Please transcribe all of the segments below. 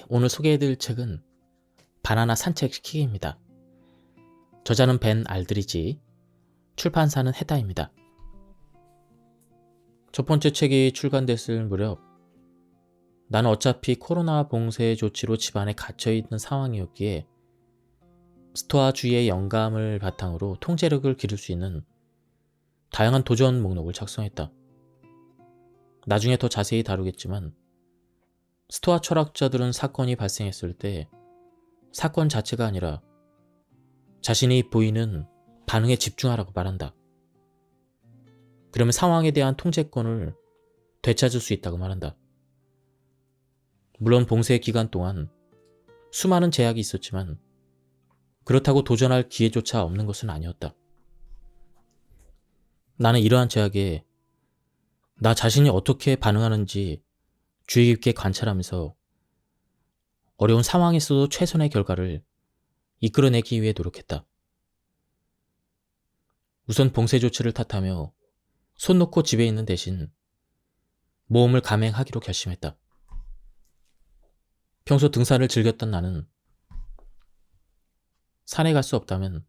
오늘 소개해드릴 책은 바나나 산책시키기입니다. 저자는 벤 알드리지, 출판사는 헤다입니다. 첫 번째 책이 출간됐을 무렵 나는 어차피 코로나 봉쇄 조치로 집안에 갇혀있는 상황이었기에 스토아주의의 영감을 바탕으로 통제력을 기를 수 있는 다양한 도전 목록을 작성했다. 나중에 더 자세히 다루겠지만 스토아 철학자들은 사건이 발생했을 때 사건 자체가 아니라 자신이 보이는 반응에 집중하라고 말한다. 그러면 상황에 대한 통제권을 되찾을 수 있다고 말한다. 물론 봉쇄 기간 동안 수많은 제약이 있었지만 그렇다고 도전할 기회조차 없는 것은 아니었다. 나는 이러한 제약에 나 자신이 어떻게 반응하는지 주의 깊게 관찰하면서 어려운 상황에서도 최선의 결과를 이끌어내기 위해 노력했다. 우선 봉쇄 조치를 탓하며 손 놓고 집에 있는 대신 모험을 감행하기로 결심했다. 평소 등산을 즐겼던 나는 산에 갈 수 없다면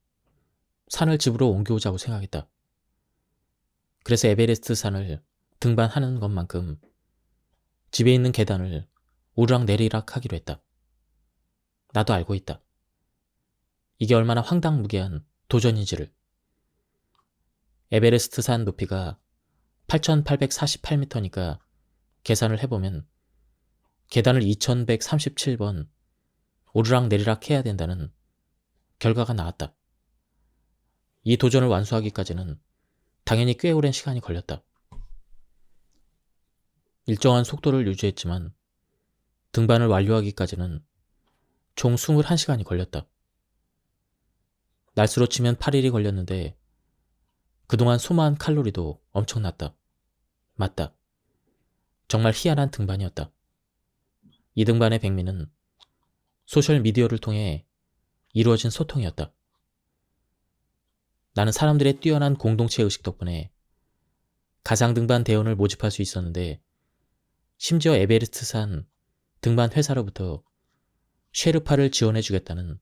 산을 집으로 옮겨오자고 생각했다. 그래서 에베레스트 산을 등반하는 것만큼 집에 있는 계단을 오르락내리락 하기로 했다. 나도 알고 있다. 이게 얼마나 황당무계한 도전인지를. 에베레스트 산 높이가 8,848m니까 계산을 해보면 계단을 2137번 오르락내리락 해야 된다는 결과가 나왔다. 이 도전을 완수하기까지는 당연히 꽤 오랜 시간이 걸렸다. 일정한 속도를 유지했지만 등반을 완료하기까지는 총 21시간이 걸렸다. 날수로 치면 8일이 걸렸는데 그동안 소모한 칼로리도 엄청났다. 맞다. 정말 희한한 등반이었다. 이 등반의 백미는 소셜미디어를 통해 이루어진 소통이었다. 나는 사람들의 뛰어난 공동체 의식 덕분에 가상등반 대원을 모집할 수 있었는데 심지어 에베레스트산 등반 회사로부터 쉐르파를 지원해주겠다는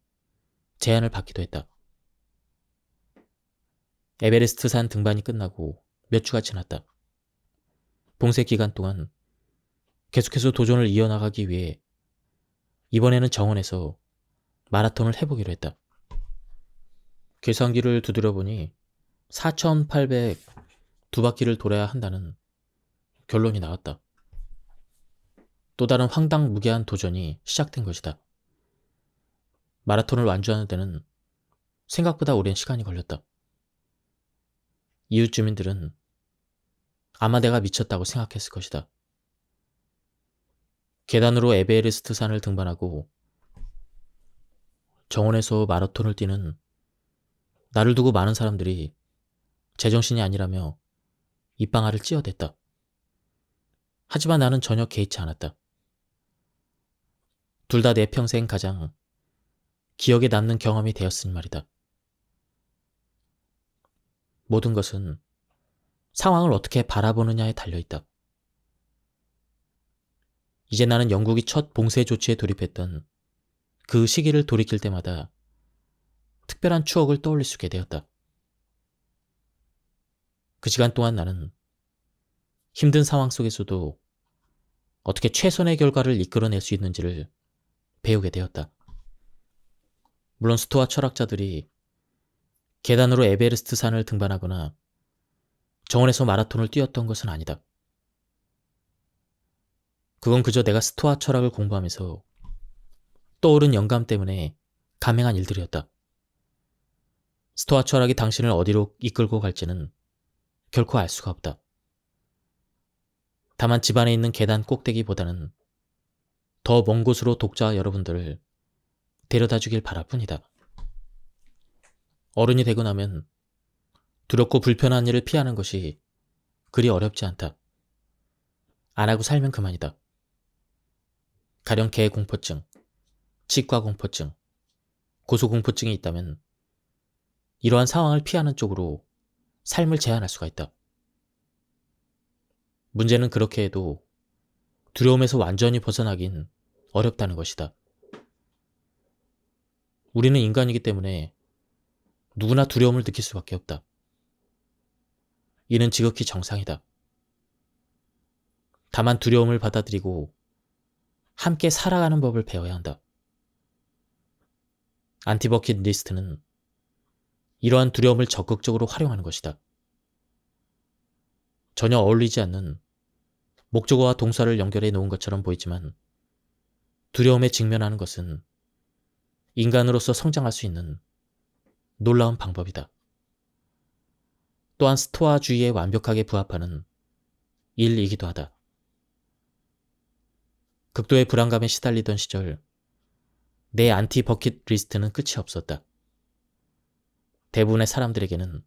제안을 받기도 했다. 에베레스트산 등반이 끝나고 몇 주가 지났다. 봉쇄 기간 동안 계속해서 도전을 이어나가기 위해 이번에는 정원에서 마라톤을 해보기로 했다. 계산기를 두드려보니 4,802바퀴를 돌아야 한다는 결론이 나왔다. 또 다른 황당무계한 도전이 시작된 것이다. 마라톤을 완주하는 데는 생각보다 오랜 시간이 걸렸다. 이웃 주민들은 아마 내가 미쳤다고 생각했을 것이다. 계단으로 에베레스트 산을 등반하고 정원에서 마라톤을 뛰는 나를 두고 많은 사람들이 제정신이 아니라며 입방아를 찧어댔다. 하지만 나는 전혀 개의치 않았다. 둘 다 내 평생 가장 기억에 남는 경험이 되었으니 말이다. 모든 것은 상황을 어떻게 바라보느냐에 달려있다. 이제 나는 영국이 첫 봉쇄 조치에 돌입했던 그 시기를 돌이킬 때마다 특별한 추억을 떠올릴 수 있게 되었다. 그 시간 동안 나는 힘든 상황 속에서도 어떻게 최선의 결과를 이끌어낼 수 있는지를 배우게 되었다. 물론 스토아 철학자들이 계단으로 에베레스트 산을 등반하거나 정원에서 마라톤을 뛰었던 것은 아니다. 그건 그저 내가 스토아 철학을 공부하면서 떠오른 영감 때문에 감행한 일들이었다. 스토아 철학이 당신을 어디로 이끌고 갈지는 결코 알 수가 없다. 다만 집안에 있는 계단 꼭대기보다는 더 먼 곳으로 독자 여러분들을 데려다 주길 바랄 뿐이다. 어른이 되고 나면 두렵고 불편한 일을 피하는 것이 그리 어렵지 않다. 안 하고 살면 그만이다. 가령 개공포증, 치과공포증, 고소공포증이 있다면 이러한 상황을 피하는 쪽으로 삶을 제한할 수가 있다. 문제는 그렇게 해도 두려움에서 완전히 벗어나긴 어렵다는 것이다. 우리는 인간이기 때문에 누구나 두려움을 느낄 수밖에 없다. 이는 지극히 정상이다. 다만 두려움을 받아들이고 함께 살아가는 법을 배워야 한다. 안티버킷 리스트는 이러한 두려움을 적극적으로 활용하는 것이다. 전혀 어울리지 않는 목적어와 동사를 연결해 놓은 것처럼 보이지만 두려움에 직면하는 것은 인간으로서 성장할 수 있는 놀라운 방법이다. 또한 스토아주의에 완벽하게 부합하는 일이기도 하다. 극도의 불안감에 시달리던 시절 내 안티버킷 리스트는 끝이 없었다. 대부분의 사람들에게는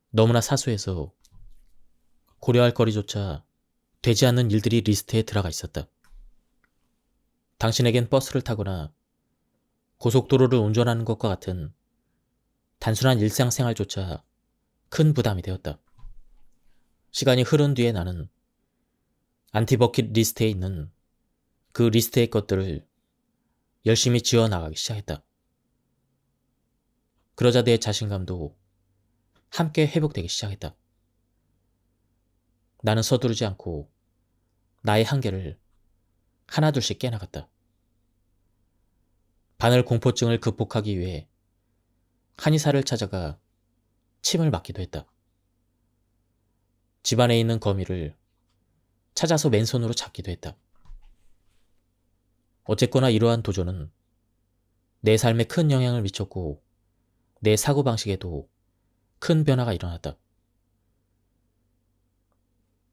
너무나 사소해서 고려할 거리조차 되지 않는 일들이 리스트에 들어가 있었다. 당신에겐 버스를 타거나 고속도로를 운전하는 것과 같은 단순한 일상생활조차 큰 부담이 되었다. 시간이 흐른 뒤에 나는 안티버킷 리스트에 있는 그 리스트의 것들을 열심히 지어나가기 시작했다. 그러자 내 자신감도 함께 회복되기 시작했다. 나는 서두르지 않고 나의 한계를 하나둘씩 깨나갔다. 바늘 공포증을 극복하기 위해 한의사를 찾아가 침을 맞기도 했다. 집안에 있는 거미를 찾아서 맨손으로 잡기도 했다. 어쨌거나 이러한 도전은 내 삶에 큰 영향을 미쳤고 내 사고방식에도 큰 변화가 일어났다.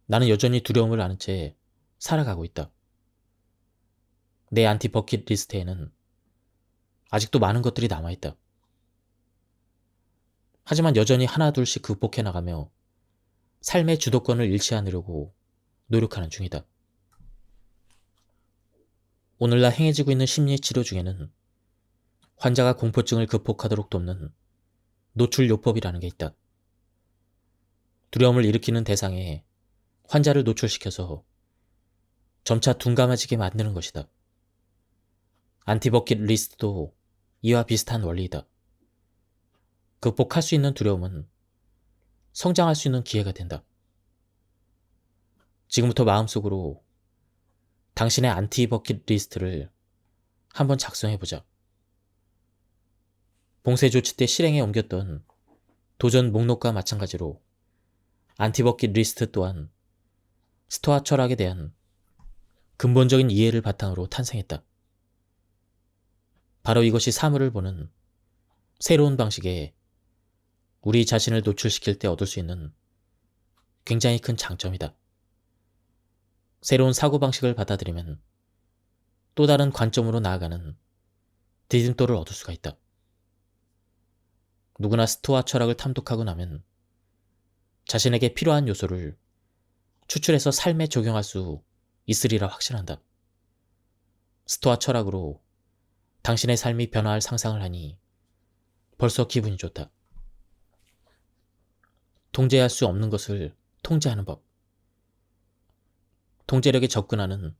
나는 여전히 두려움을 아는 채 살아가고 있다. 내 안티버킷 리스트에는 아직도 많은 것들이 남아있다. 하지만 여전히 하나둘씩 극복해 나가며 삶의 주도권을 잃지 않으려고 노력하는 중이다. 오늘날 행해지고 있는 심리치료 중에는 환자가 공포증을 극복하도록 돕는 노출요법이라는 게 있다. 두려움을 일으키는 대상에 환자를 노출시켜서 점차 둔감해지게 만드는 것이다. 안티버킷 리스트도 이와 비슷한 원리이다. 극복할 수 있는 두려움은 성장할 수 있는 기회가 된다. 지금부터 마음속으로 당신의 안티버킷 리스트를 한번 작성해보자. 봉쇄 조치 때 실행에 옮겼던 도전 목록과 마찬가지로 안티버킷 리스트 또한 스토아 철학에 대한 근본적인 이해를 바탕으로 탄생했다. 바로 이것이 사물을 보는 새로운 방식에 우리 자신을 노출시킬 때 얻을 수 있는 굉장히 큰 장점이다. 새로운 사고방식을 받아들이면 또 다른 관점으로 나아가는 디딤돌을 얻을 수가 있다. 누구나 스토아 철학을 탐독하고 나면 자신에게 필요한 요소를 추출해서 삶에 적용할 수 있으리라 확신한다. 스토아 철학으로 당신의 삶이 변화할 상상을 하니 벌써 기분이 좋다. 통제할 수 없는 것을 통제하는 법. 통제력에 접근하는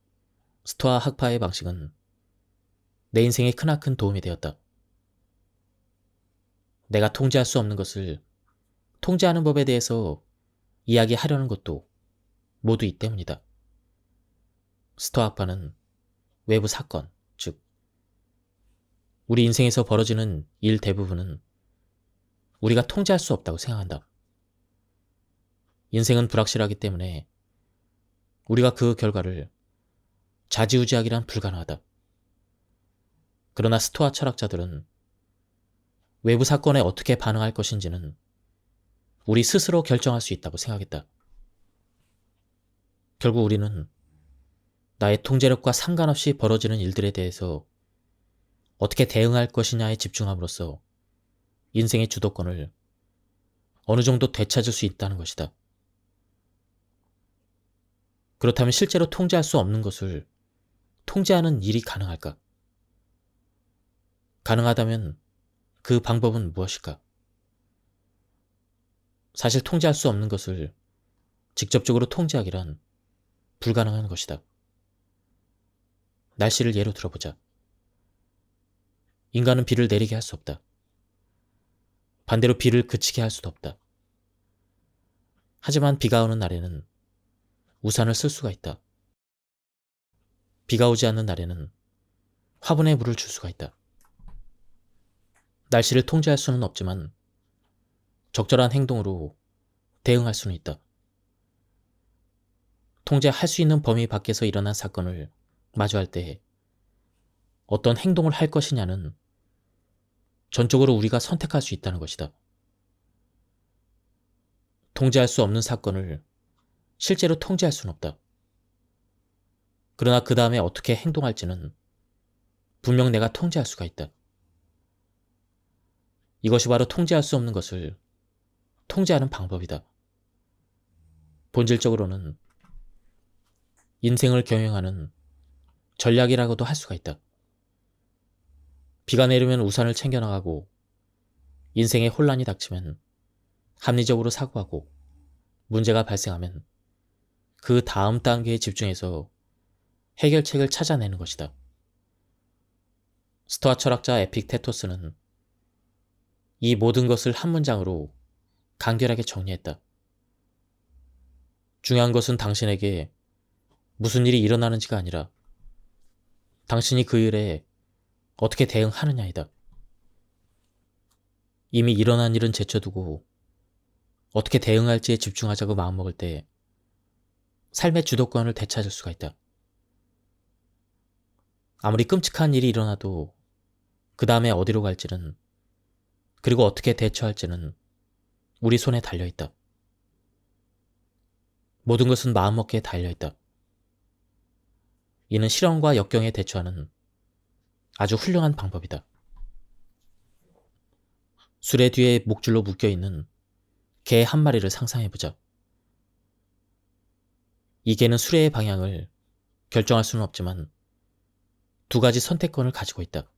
스토아 학파의 방식은 내 인생에 크나큰 도움이 되었다. 내가 통제할 수 없는 것을 통제하는 법에 대해서 이야기하려는 것도 모두 이 때문이다. 스토아 학파는 외부 사건, 즉 우리 인생에서 벌어지는 일 대부분은 우리가 통제할 수 없다고 생각한다. 인생은 불확실하기 때문에 우리가 그 결과를 좌지우지하기란 불가능하다. 그러나 스토아 철학자들은 외부 사건에 어떻게 반응할 것인지는 우리 스스로 결정할 수 있다고 생각했다. 결국 우리는 나의 통제력과 상관없이 벌어지는 일들에 대해서 어떻게 대응할 것이냐에 집중함으로써 인생의 주도권을 어느 정도 되찾을 수 있다는 것이다. 그렇다면 실제로 통제할 수 없는 것을 통제하는 일이 가능할까? 가능하다면 그 방법은 무엇일까? 사실 통제할 수 없는 것을 직접적으로 통제하기란 불가능한 것이다. 날씨를 예로 들어보자. 인간은 비를 내리게 할 수 없다. 반대로 비를 그치게 할 수도 없다. 하지만 비가 오는 날에는 우산을 쓸 수가 있다. 비가 오지 않는 날에는 화분에 물을 줄 수가 있다. 날씨를 통제할 수는 없지만 적절한 행동으로 대응할 수는 있다. 통제할 수 있는 범위 밖에서 일어난 사건을 마주할 때 어떤 행동을 할 것이냐는 전적으로 우리가 선택할 수 있다는 것이다. 통제할 수 없는 사건을 실제로 통제할 수는 없다. 그러나 그 다음에 어떻게 행동할지는 분명 내가 통제할 수가 있다. 이것이 바로 통제할 수 없는 것을 통제하는 방법이다. 본질적으로는 인생을 경영하는 전략이라고도 할 수가 있다. 비가 내리면 우산을 챙겨나가고 인생에 혼란이 닥치면 합리적으로 사고하고 문제가 발생하면 그 다음 단계에 집중해서 해결책을 찾아내는 것이다. 스토아 철학자 에픽테토스는 이 모든 것을 한 문장으로 간결하게 정리했다. 중요한 것은 당신에게 무슨 일이 일어나는지가 아니라 당신이 그 일에 어떻게 대응하느냐이다. 이미 일어난 일은 제쳐두고 어떻게 대응할지에 집중하자고 마음먹을 때 삶의 주도권을 되찾을 수가 있다. 아무리 끔찍한 일이 일어나도 그 다음에 어디로 갈지는 그리고 어떻게 대처할지는 우리 손에 달려있다. 모든 것은 마음먹기에 달려있다. 이는 실험과 역경에 대처하는 아주 훌륭한 방법이다. 수레 뒤에 목줄로 묶여있는 개 한 마리를 상상해보자. 이 개는 수레의 방향을 결정할 수는 없지만 두 가지 선택권을 가지고 있다.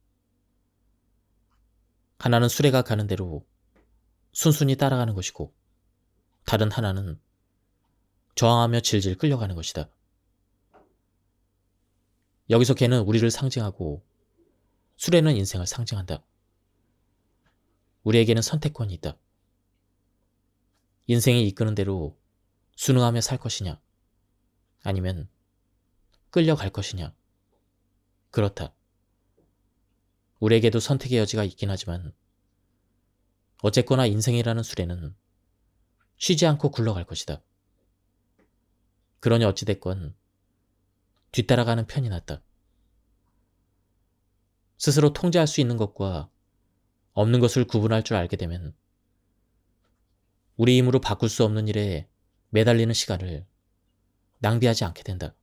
하나는 수레가 가는 대로 순순히 따라가는 것이고 다른 하나는 저항하며 질질 끌려가는 것이다. 여기서 개는 우리를 상징하고 수레는 인생을 상징한다. 우리에게는 선택권이 있다. 인생이 이끄는 대로 순응하며 살 것이냐 아니면 끌려갈 것이냐. 그렇다. 우리에게도 선택의 여지가 있긴 하지만 어쨌거나 인생이라는 수레는 쉬지 않고 굴러갈 것이다. 그러니 어찌됐건 뒤따라가는 편이 낫다. 스스로 통제할 수 있는 것과 없는 것을 구분할 줄 알게 되면 우리 힘으로 바꿀 수 없는 일에 매달리는 시간을 낭비하지 않게 된다.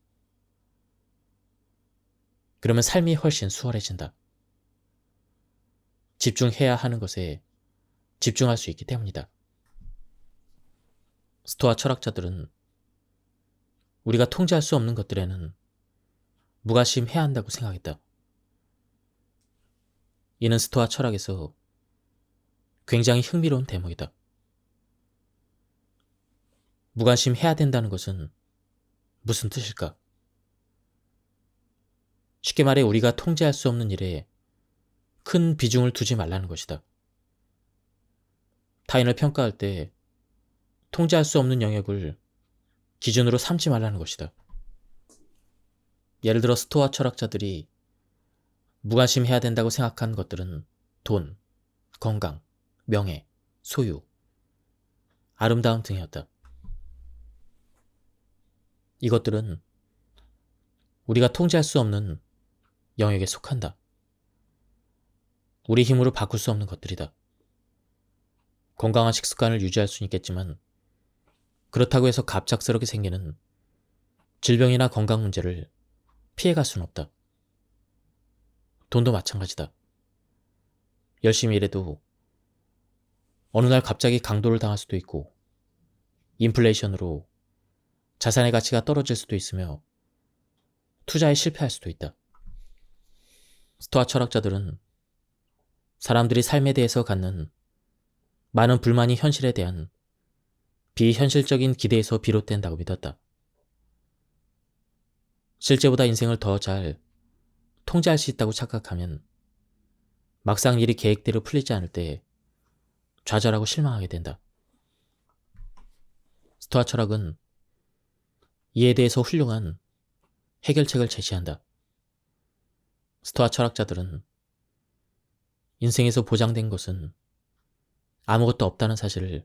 그러면 삶이 훨씬 수월해진다. 집중해야 하는 것에 집중할 수 있기 때문이다. 스토아 철학자들은 우리가 통제할 수 없는 것들에는 무관심해야 한다고 생각했다. 이는 스토아 철학에서 굉장히 흥미로운 대목이다. 무관심해야 된다는 것은 무슨 뜻일까? 쉽게 말해 우리가 통제할 수 없는 일에 큰 비중을 두지 말라는 것이다. 타인을 평가할 때 통제할 수 없는 영역을 기준으로 삼지 말라는 것이다. 예를 들어 스토아 철학자들이 무관심해야 된다고 생각한 것들은 돈, 건강, 명예, 소유, 아름다움 등이었다. 이것들은 우리가 통제할 수 없는 영역에 속한다. 우리 힘으로 바꿀 수 없는 것들이다. 건강한 식습관을 유지할 수는 있겠지만 그렇다고 해서 갑작스럽게 생기는 질병이나 건강 문제를 피해갈 수는 없다. 돈도 마찬가지다. 열심히 일해도 어느 날 갑자기 강도를 당할 수도 있고 인플레이션으로 자산의 가치가 떨어질 수도 있으며 투자에 실패할 수도 있다. 스토아 철학자들은 사람들이 삶에 대해서 갖는 많은 불만이 현실에 대한 비현실적인 기대에서 비롯된다고 믿었다. 실제보다 인생을 더 잘 통제할 수 있다고 착각하면 막상 일이 계획대로 풀리지 않을 때 좌절하고 실망하게 된다. 스토아 철학은 이에 대해서 훌륭한 해결책을 제시한다. 스토아 철학자들은 인생에서 보장된 것은 아무것도 없다는 사실을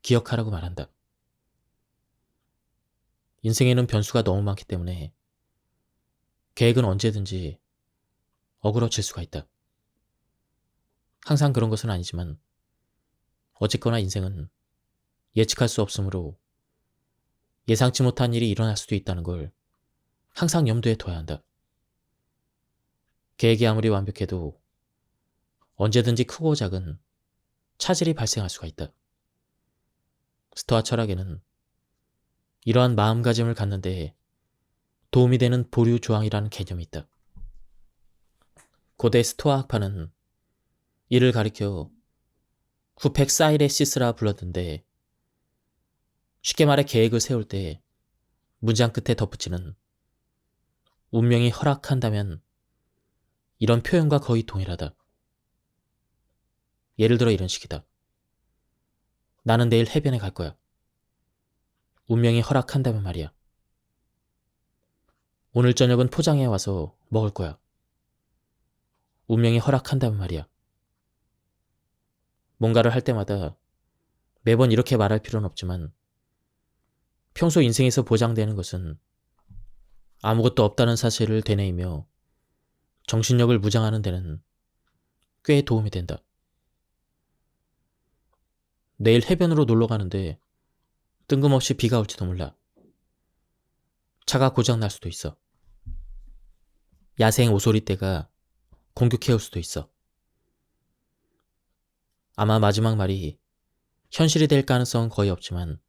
기억하라고 말한다. 인생에는 변수가 너무 많기 때문에 계획은 언제든지 어그러질 수가 있다. 항상 그런 것은 아니지만 어쨌거나 인생은 예측할 수 없으므로 예상치 못한 일이 일어날 수도 있다는 걸 항상 염두에 둬야 한다. 계획이 아무리 완벽해도 언제든지 크고 작은 차질이 발생할 수가 있다. 스토아 철학에는 이러한 마음가짐을 갖는 데 도움이 되는 보류 조항이라는 개념이 있다. 고대 스토아 학파는 이를 가리켜 후펙사이레시스라 불렀는데, 쉽게 말해 계획을 세울 때 문장 끝에 덧붙이는 운명이 허락한다면 이런 표현과 거의 동일하다. 예를 들어 이런 식이다. 나는 내일 해변에 갈 거야. 운명이 허락한다면 말이야. 오늘 저녁은 포장해 와서 먹을 거야. 운명이 허락한다면 말이야. 뭔가를 할 때마다 매번 이렇게 말할 필요는 없지만 평소 인생에서 보장되는 것은 아무것도 없다는 사실을 되뇌이며 정신력을 무장하는 데는 꽤 도움이 된다. 내일 해변으로 놀러 가는데 뜬금없이 비가 올지도 몰라. 차가 고장 날 수도 있어. 야생 오소리떼가 공격해올 수도 있어. 아마 마지막 말이 현실이 될 가능성은 거의 없지만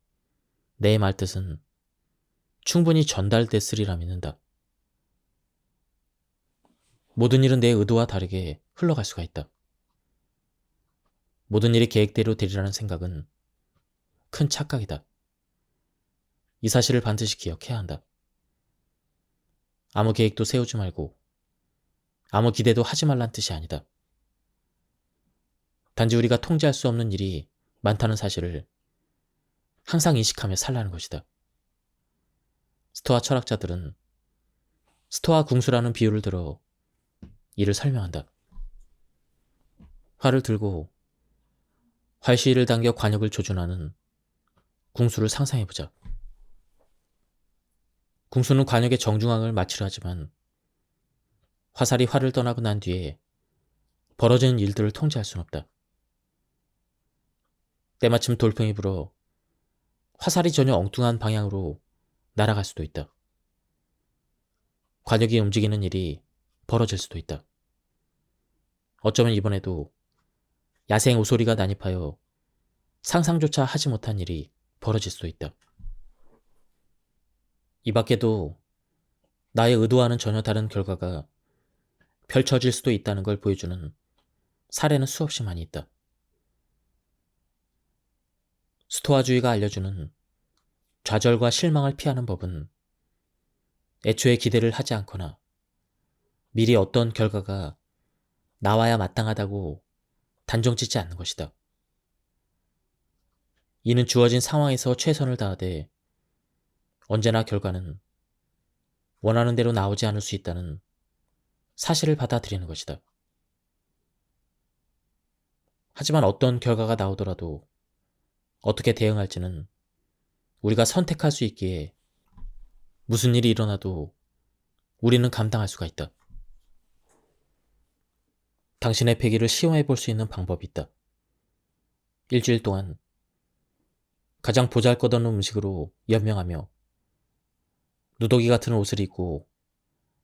내 말뜻은 충분히 전달됐으리라 믿는다. 모든 일은 내 의도와 다르게 흘러갈 수가 있다. 모든 일이 계획대로 되리라는 생각은 큰 착각이다. 이 사실을 반드시 기억해야 한다. 아무 계획도 세우지 말고 아무 기대도 하지 말란 뜻이 아니다. 단지 우리가 통제할 수 없는 일이 많다는 사실을 항상 인식하며 살라는 것이다. 스토아 철학자들은 스토아 궁수라는 비유를 들어 이를 설명한다. 활을 들고 활시위를 당겨 관역을 조준하는 궁수를 상상해보자. 궁수는 관역의 정중앙을 맞추려 하지만 화살이 활을 떠나고 난 뒤에 벌어지는 일들을 통제할 수는 없다. 때마침 돌풍이 불어 화살이 전혀 엉뚱한 방향으로 날아갈 수도 있다. 관역이 움직이는 일이 벌어질 수도 있다. 어쩌면 이번에도 야생 오소리가 난입하여 상상조차 하지 못한 일이 벌어질 수도 있다. 이 밖에도 나의 의도와는 전혀 다른 결과가 펼쳐질 수도 있다는 걸 보여주는 사례는 수없이 많이 있다. 스토아주의가 알려주는 좌절과 실망을 피하는 법은 애초에 기대를 하지 않거나 미리 어떤 결과가 나와야 마땅하다고 단정짓지 않는 것이다. 이는 주어진 상황에서 최선을 다하되 언제나 결과는 원하는 대로 나오지 않을 수 있다는 사실을 받아들이는 것이다. 하지만 어떤 결과가 나오더라도 어떻게 대응할지는 우리가 선택할 수 있기에 무슨 일이 일어나도 우리는 감당할 수가 있다. 당신의 패기를 시험해 볼 수 있는 방법이 있다. 일주일 동안 가장 보잘것없는 음식으로 연명하며 누더기 같은 옷을 입고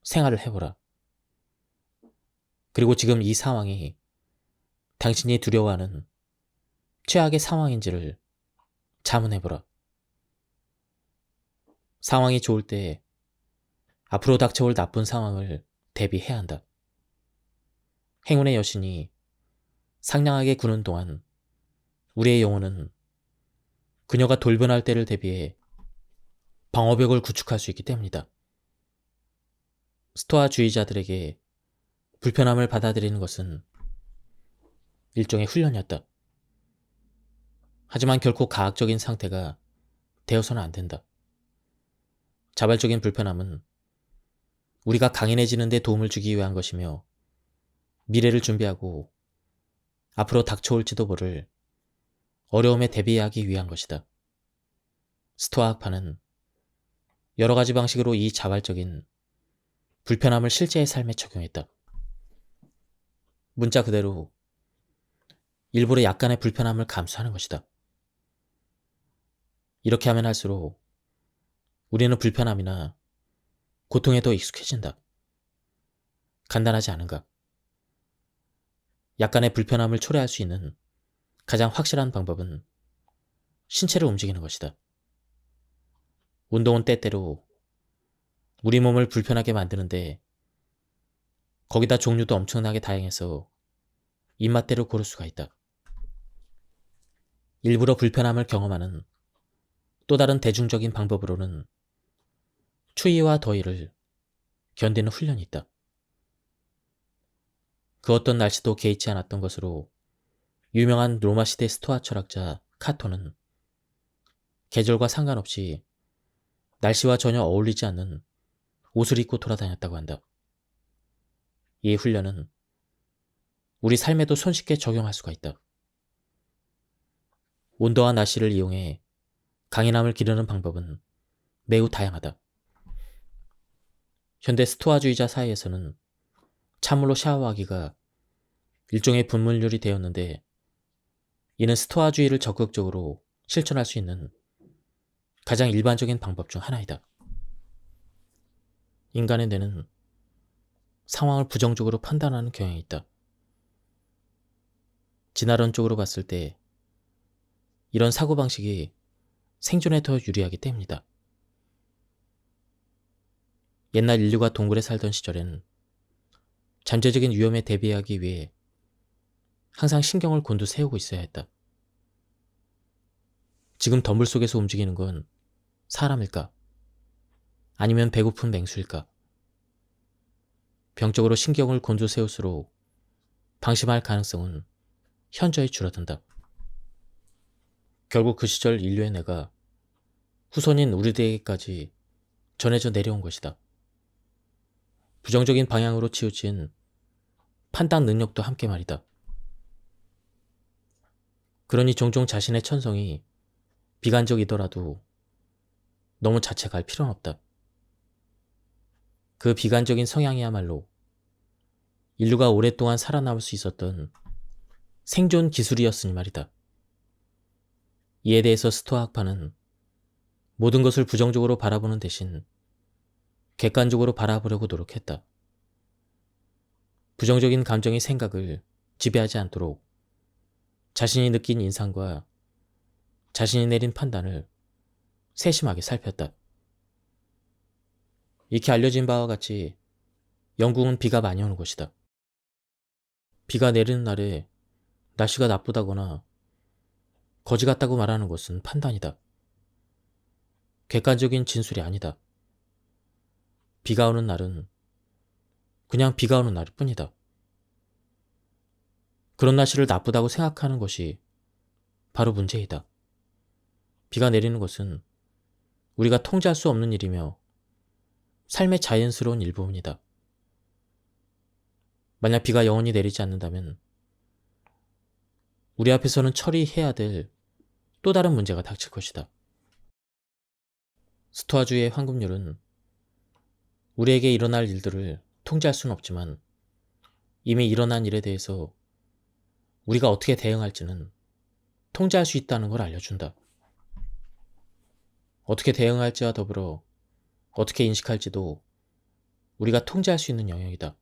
생활을 해보라. 그리고 지금 이 상황이 당신이 두려워하는 최악의 상황인지를 자문해보라. 상황이 좋을 때 앞으로 닥쳐올 나쁜 상황을 대비해야 한다. 행운의 여신이 상냥하게 구는 동안 우리의 영혼은 그녀가 돌변할 때를 대비해 방어벽을 구축할 수 있기 때문이다. 스토아주의자들에게 불편함을 받아들이는 것은 일종의 훈련이었다. 하지만 결코 가학적인 상태가 되어서는 안 된다. 자발적인 불편함은 우리가 강인해지는 데 도움을 주기 위한 것이며 미래를 준비하고 앞으로 닥쳐올지도 모를 어려움에 대비하기 위한 것이다. 스토아 학파는 여러 가지 방식으로 이 자발적인 불편함을 실제의 삶에 적용했다. 문자 그대로 일부러 약간의 불편함을 감수하는 것이다. 이렇게 하면 할수록 우리는 불편함이나 고통에 더 익숙해진다. 간단하지 않은가? 약간의 불편함을 초래할 수 있는 가장 확실한 방법은 신체를 움직이는 것이다. 운동은 때때로 우리 몸을 불편하게 만드는데 거기다 종류도 엄청나게 다양해서 입맛대로 고를 수가 있다. 일부러 불편함을 경험하는 또 다른 대중적인 방법으로는 추위와 더위를 견디는 훈련이 있다. 그 어떤 날씨도 개의치 않았던 것으로 유명한 로마 시대 스토아 철학자 카토는 계절과 상관없이 날씨와 전혀 어울리지 않는 옷을 입고 돌아다녔다고 한다. 이 훈련은 우리 삶에도 손쉽게 적용할 수가 있다. 온도와 날씨를 이용해 강인함을 기르는 방법은 매우 다양하다. 현대 스토아주의자 사이에서는 찬물로 샤워하기가 일종의 분문율이 되었는데 이는 스토아주의를 적극적으로 실천할 수 있는 가장 일반적인 방법 중 하나이다. 인간의 뇌는 상황을 부정적으로 판단하는 경향이 있다. 진화론적으로 봤을 때 이런 사고방식이 생존에 더 유리하기 때문이다. 옛날 인류가 동굴에 살던 시절엔 잠재적인 위험에 대비하기 위해 항상 신경을 곤두세우고 있어야 했다. 지금 덤불 속에서 움직이는 건 사람일까? 아니면 배고픈 맹수일까? 병적으로 신경을 곤두세울수록 방심할 가능성은 현저히 줄어든다. 결국 그 시절 인류의 뇌가 후손인 우리들에게까지 전해져 내려온 것이다. 부정적인 방향으로 치우친 판단 능력도 함께 말이다. 그러니 종종 자신의 천성이 비관적이더라도 너무 자책할 필요는 없다. 그 비관적인 성향이야말로 인류가 오랫동안 살아남을 수 있었던 생존 기술이었으니 말이다. 이에 대해서 스토아 학파는 모든 것을 부정적으로 바라보는 대신 객관적으로 바라보려고 노력했다. 부정적인 감정이 생각을 지배하지 않도록 자신이 느낀 인상과 자신이 내린 판단을 세심하게 살폈다. 익히 알려진 바와 같이 영국은 비가 많이 오는 곳이다. 비가 내리는 날에 날씨가 나쁘다거나 거지 같다고 말하는 것은 판단이다. 객관적인 진술이 아니다. 비가 오는 날은 그냥 비가 오는 날일 뿐이다. 그런 날씨를 나쁘다고 생각하는 것이 바로 문제이다. 비가 내리는 것은 우리가 통제할 수 없는 일이며 삶의 자연스러운 일부분이다. 만약 비가 영원히 내리지 않는다면 우리 앞에서는 처리해야 될 또 다른 문제가 닥칠 것이다. 스토아주의의 황금률은 우리에게 일어날 일들을 통제할 수는 없지만 이미 일어난 일에 대해서 우리가 어떻게 대응할지는 통제할 수 있다는 걸 알려준다. 어떻게 대응할지와 더불어 어떻게 인식할지도 우리가 통제할 수 있는 영역이다.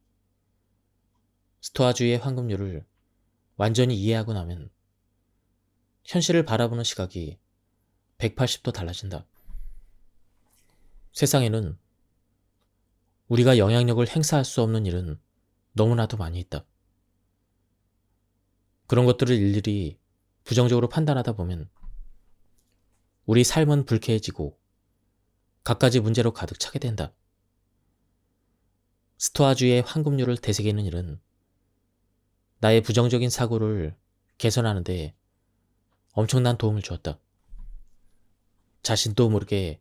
스토아주의의 황금률을 완전히 이해하고 나면 현실을 바라보는 시각이 180도 달라진다. 세상에는 우리가 영향력을 행사할 수 없는 일은 너무나도 많이 있다. 그런 것들을 일일이 부정적으로 판단하다 보면 우리 삶은 불쾌해지고 갖가지 문제로 가득 차게 된다. 스토아주의 황금률을 되새기는 일은 나의 부정적인 사고를 개선하는 데 엄청난 도움을 주었다. 자신도 모르게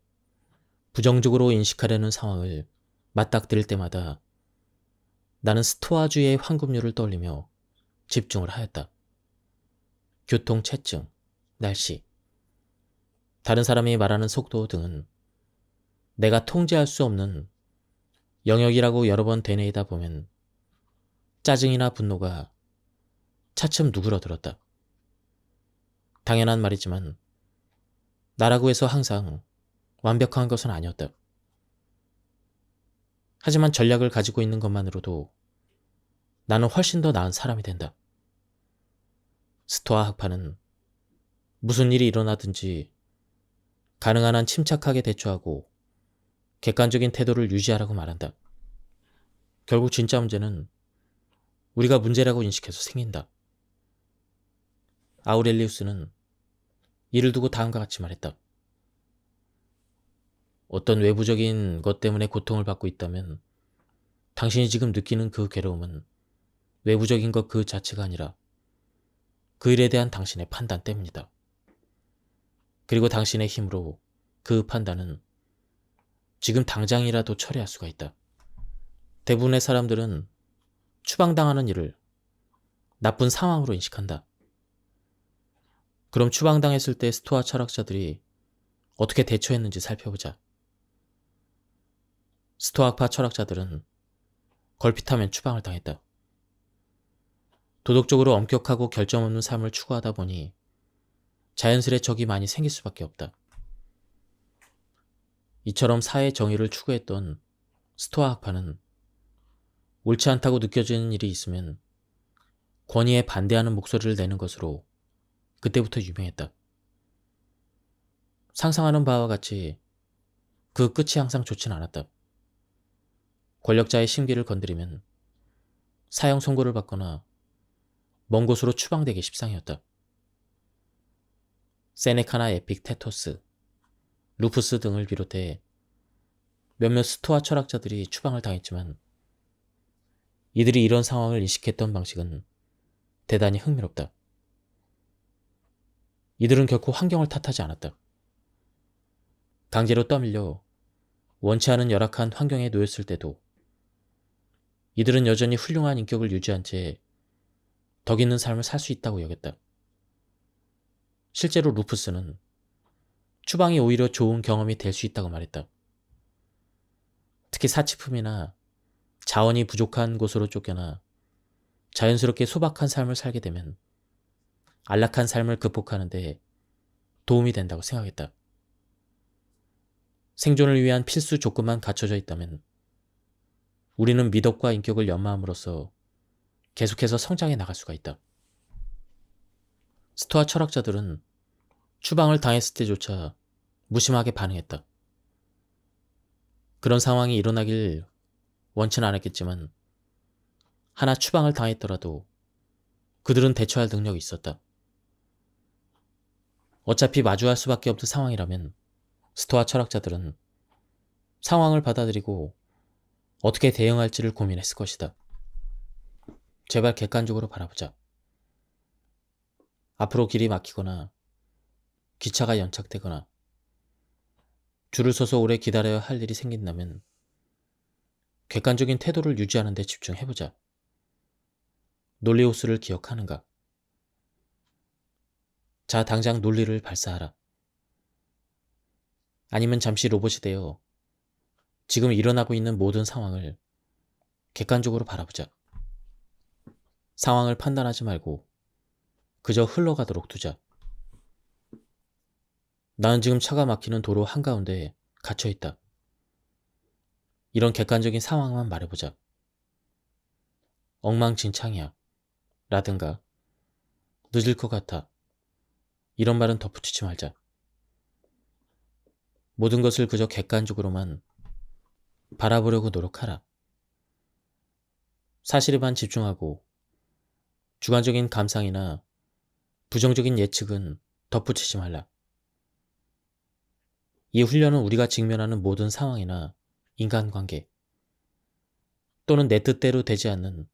부정적으로 인식하려는 상황을 맞닥뜨릴 때마다 나는 스토아주의 황금률을 떠올리며 집중을 하였다. 교통체증, 날씨, 다른 사람이 말하는 속도 등은 내가 통제할 수 없는 영역이라고 여러 번 되뇌이다 보면 짜증이나 분노가 차츰 누그러들었다. 당연한 말이지만 나라고 해서 항상 완벽한 것은 아니었다. 하지만 전략을 가지고 있는 것만으로도 나는 훨씬 더 나은 사람이 된다. 스토아 학파는 무슨 일이 일어나든지 가능한 한 침착하게 대처하고 객관적인 태도를 유지하라고 말한다. 결국 진짜 문제는 우리가 문제라고 인식해서 생긴다. 아우렐리우스는 이를 두고 다음과 같이 말했다. 어떤 외부적인 것 때문에 고통을 받고 있다면 당신이 지금 느끼는 그 괴로움은 외부적인 것 그 자체가 아니라 그 일에 대한 당신의 판단 때문이다. 그리고 당신의 힘으로 그 판단은 지금 당장이라도 처리할 수가 있다. 대부분의 사람들은 추방당하는 일을 나쁜 상황으로 인식한다. 그럼 추방당했을 때 스토아 철학자들이 어떻게 대처했는지 살펴보자. 스토아파 철학자들은 걸핏하면 추방을 당했다. 도덕적으로 엄격하고 결점 없는 삶을 추구하다 보니 자연스레 적이 많이 생길 수밖에 없다. 이처럼 사회 정의를 추구했던 스토아 학파는 옳지 않다고 느껴지는 일이 있으면 권위에 반대하는 목소리를 내는 것으로 그때부터 유명했다. 상상하는 바와 같이 그 끝이 항상 좋진 않았다. 권력자의 심기를 건드리면 사형 선고를 받거나 먼 곳으로 추방되기 십상이었다. 세네카나 에픽테토스, 루푸스 등을 비롯해 몇몇 스토아 철학자들이 추방을 당했지만 이들이 이런 상황을 인식했던 방식은 대단히 흥미롭다. 이들은 결코 환경을 탓하지 않았다. 강제로 떠밀려 원치 않은 열악한 환경에 놓였을 때도 이들은 여전히 훌륭한 인격을 유지한 채 덕 있는 삶을 살 수 있다고 여겼다. 실제로 루푸스는 추방이 오히려 좋은 경험이 될 수 있다고 말했다. 특히 사치품이나 자원이 부족한 곳으로 쫓겨나 자연스럽게 소박한 삶을 살게 되면 안락한 삶을 극복하는 데 도움이 된다고 생각했다. 생존을 위한 필수 조건만 갖춰져 있다면 우리는 미덕과 인격을 연마함으로써 계속해서 성장해 나갈 수가 있다. 스토아 철학자들은 추방을 당했을 때조차 무심하게 반응했다. 그런 상황이 일어나길 원치는 않았겠지만 하나 추방을 당했더라도 그들은 대처할 능력이 있었다. 어차피 마주할 수밖에 없는 상황이라면 스토아 철학자들은 상황을 받아들이고 어떻게 대응할지를 고민했을 것이다. 제발 객관적으로 바라보자. 앞으로 길이 막히거나 기차가 연착되거나 줄을 서서 오래 기다려야 할 일이 생긴다면 객관적인 태도를 유지하는 데 집중해보자. 논리호수를 기억하는가? 자, 당장 논리를 발사하라. 아니면 잠시 로봇이 되어 지금 일어나고 있는 모든 상황을 객관적으로 바라보자. 상황을 판단하지 말고 그저 흘러가도록 두자. 나는 지금 차가 막히는 도로 한가운데 갇혀있다. 이런 객관적인 상황만 말해보자. 엉망진창이야. 라든가 늦을 것 같아. 이런 말은 덧붙이지 말자. 모든 것을 그저 객관적으로만 바라보려고 노력하라. 사실에만 집중하고 주관적인 감상이나 부정적인 예측은 덧붙이지 말라. 이 훈련은 우리가 직면하는 모든 상황이나 인간관계, 또는 내 뜻대로 되지 않는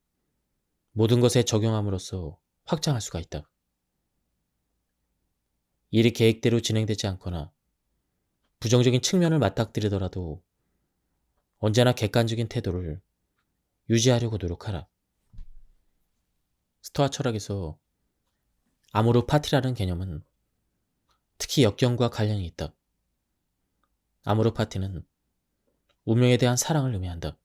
모든 것에 적용함으로써 확장할 수가 있다. 일이 계획대로 진행되지 않거나 부정적인 측면을 맞닥뜨리더라도 언제나 객관적인 태도를 유지하려고 노력하라. 스토아 철학에서 아모르 파티라는 개념은 특히 역경과 관련이 있다. 아모르 파티는 운명에 대한 사랑을 의미한다.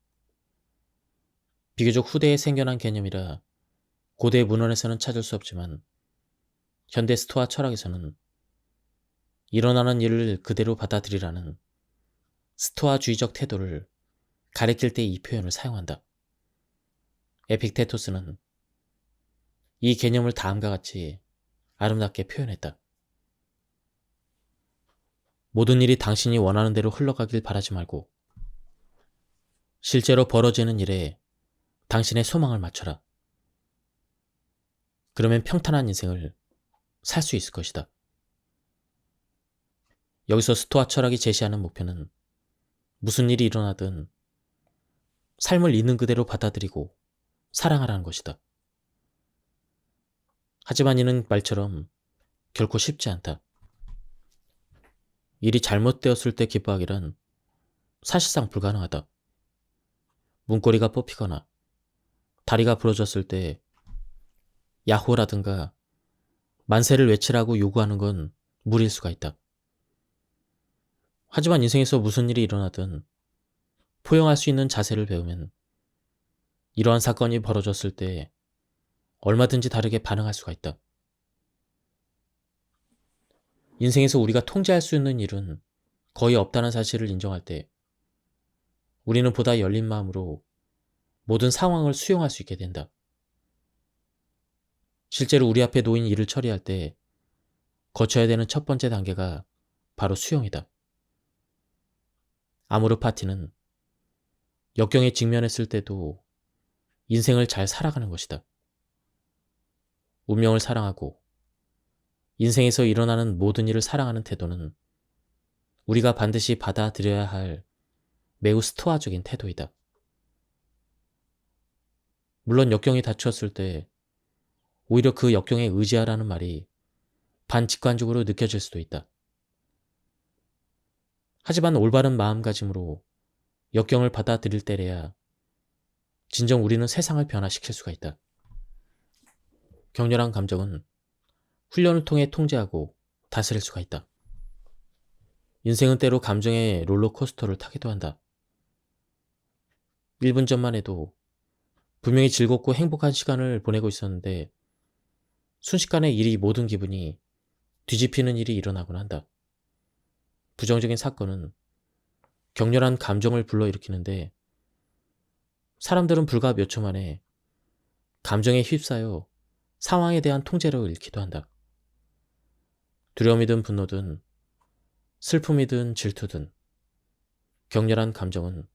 비교적 후대에 생겨난 개념이라 고대 문헌에서는 찾을 수 없지만 현대 스토아 철학에서는 일어나는 일을 그대로 받아들이라는 스토아주의적 태도를 가리킬 때 이 표현을 사용한다. 에픽테토스는 이 개념을 다음과 같이 아름답게 표현했다. 모든 일이 당신이 원하는 대로 흘러가길 바라지 말고 실제로 벌어지는 일에 당신의 소망을 맞춰라. 그러면 평탄한 인생을 살 수 있을 것이다. 여기서 스토아 철학이 제시하는 목표는 무슨 일이 일어나든 삶을 있는 그대로 받아들이고 사랑하라는 것이다. 하지만 이는 말처럼 결코 쉽지 않다. 일이 잘못되었을 때 기뻐하기란 사실상 불가능하다. 문고리가 뽑히거나 다리가 부러졌을 때 야호라든가 만세를 외치라고 요구하는 건 무리일 수가 있다. 하지만 인생에서 무슨 일이 일어나든 포용할 수 있는 자세를 배우면 이러한 사건이 벌어졌을 때 얼마든지 다르게 반응할 수가 있다. 인생에서 우리가 통제할 수 있는 일은 거의 없다는 사실을 인정할 때 우리는 보다 열린 마음으로 모든 상황을 수용할 수 있게 된다. 실제로 우리 앞에 놓인 일을 처리할 때 거쳐야 되는 첫 번째 단계가 바로 수용이다. 아모르 파티는 역경에 직면했을 때도 인생을 잘 살아가는 것이다. 운명을 사랑하고 인생에서 일어나는 모든 일을 사랑하는 태도는 우리가 반드시 받아들여야 할 매우 스토아적인 태도이다. 물론 역경이 닥쳤을 때 오히려 그 역경에 의지하라는 말이 반직관적으로 느껴질 수도 있다. 하지만 올바른 마음가짐으로 역경을 받아들일 때래야 진정 우리는 세상을 변화시킬 수가 있다. 격렬한 감정은 훈련을 통해 통제하고 다스릴 수가 있다. 인생은 때로 감정의 롤러코스터를 타기도 한다. 1분 전만 해도 분명히 즐겁고 행복한 시간을 보내고 있었는데 순식간에 모든 기분이 뒤집히는 일이 일어나곤 한다. 부정적인 사건은 격렬한 감정을 불러일으키는데 사람들은 불과 몇 초 만에 감정에 휩싸여 상황에 대한 통제를 잃기도 한다. 두려움이든 분노든 슬픔이든 질투든 격렬한 감정은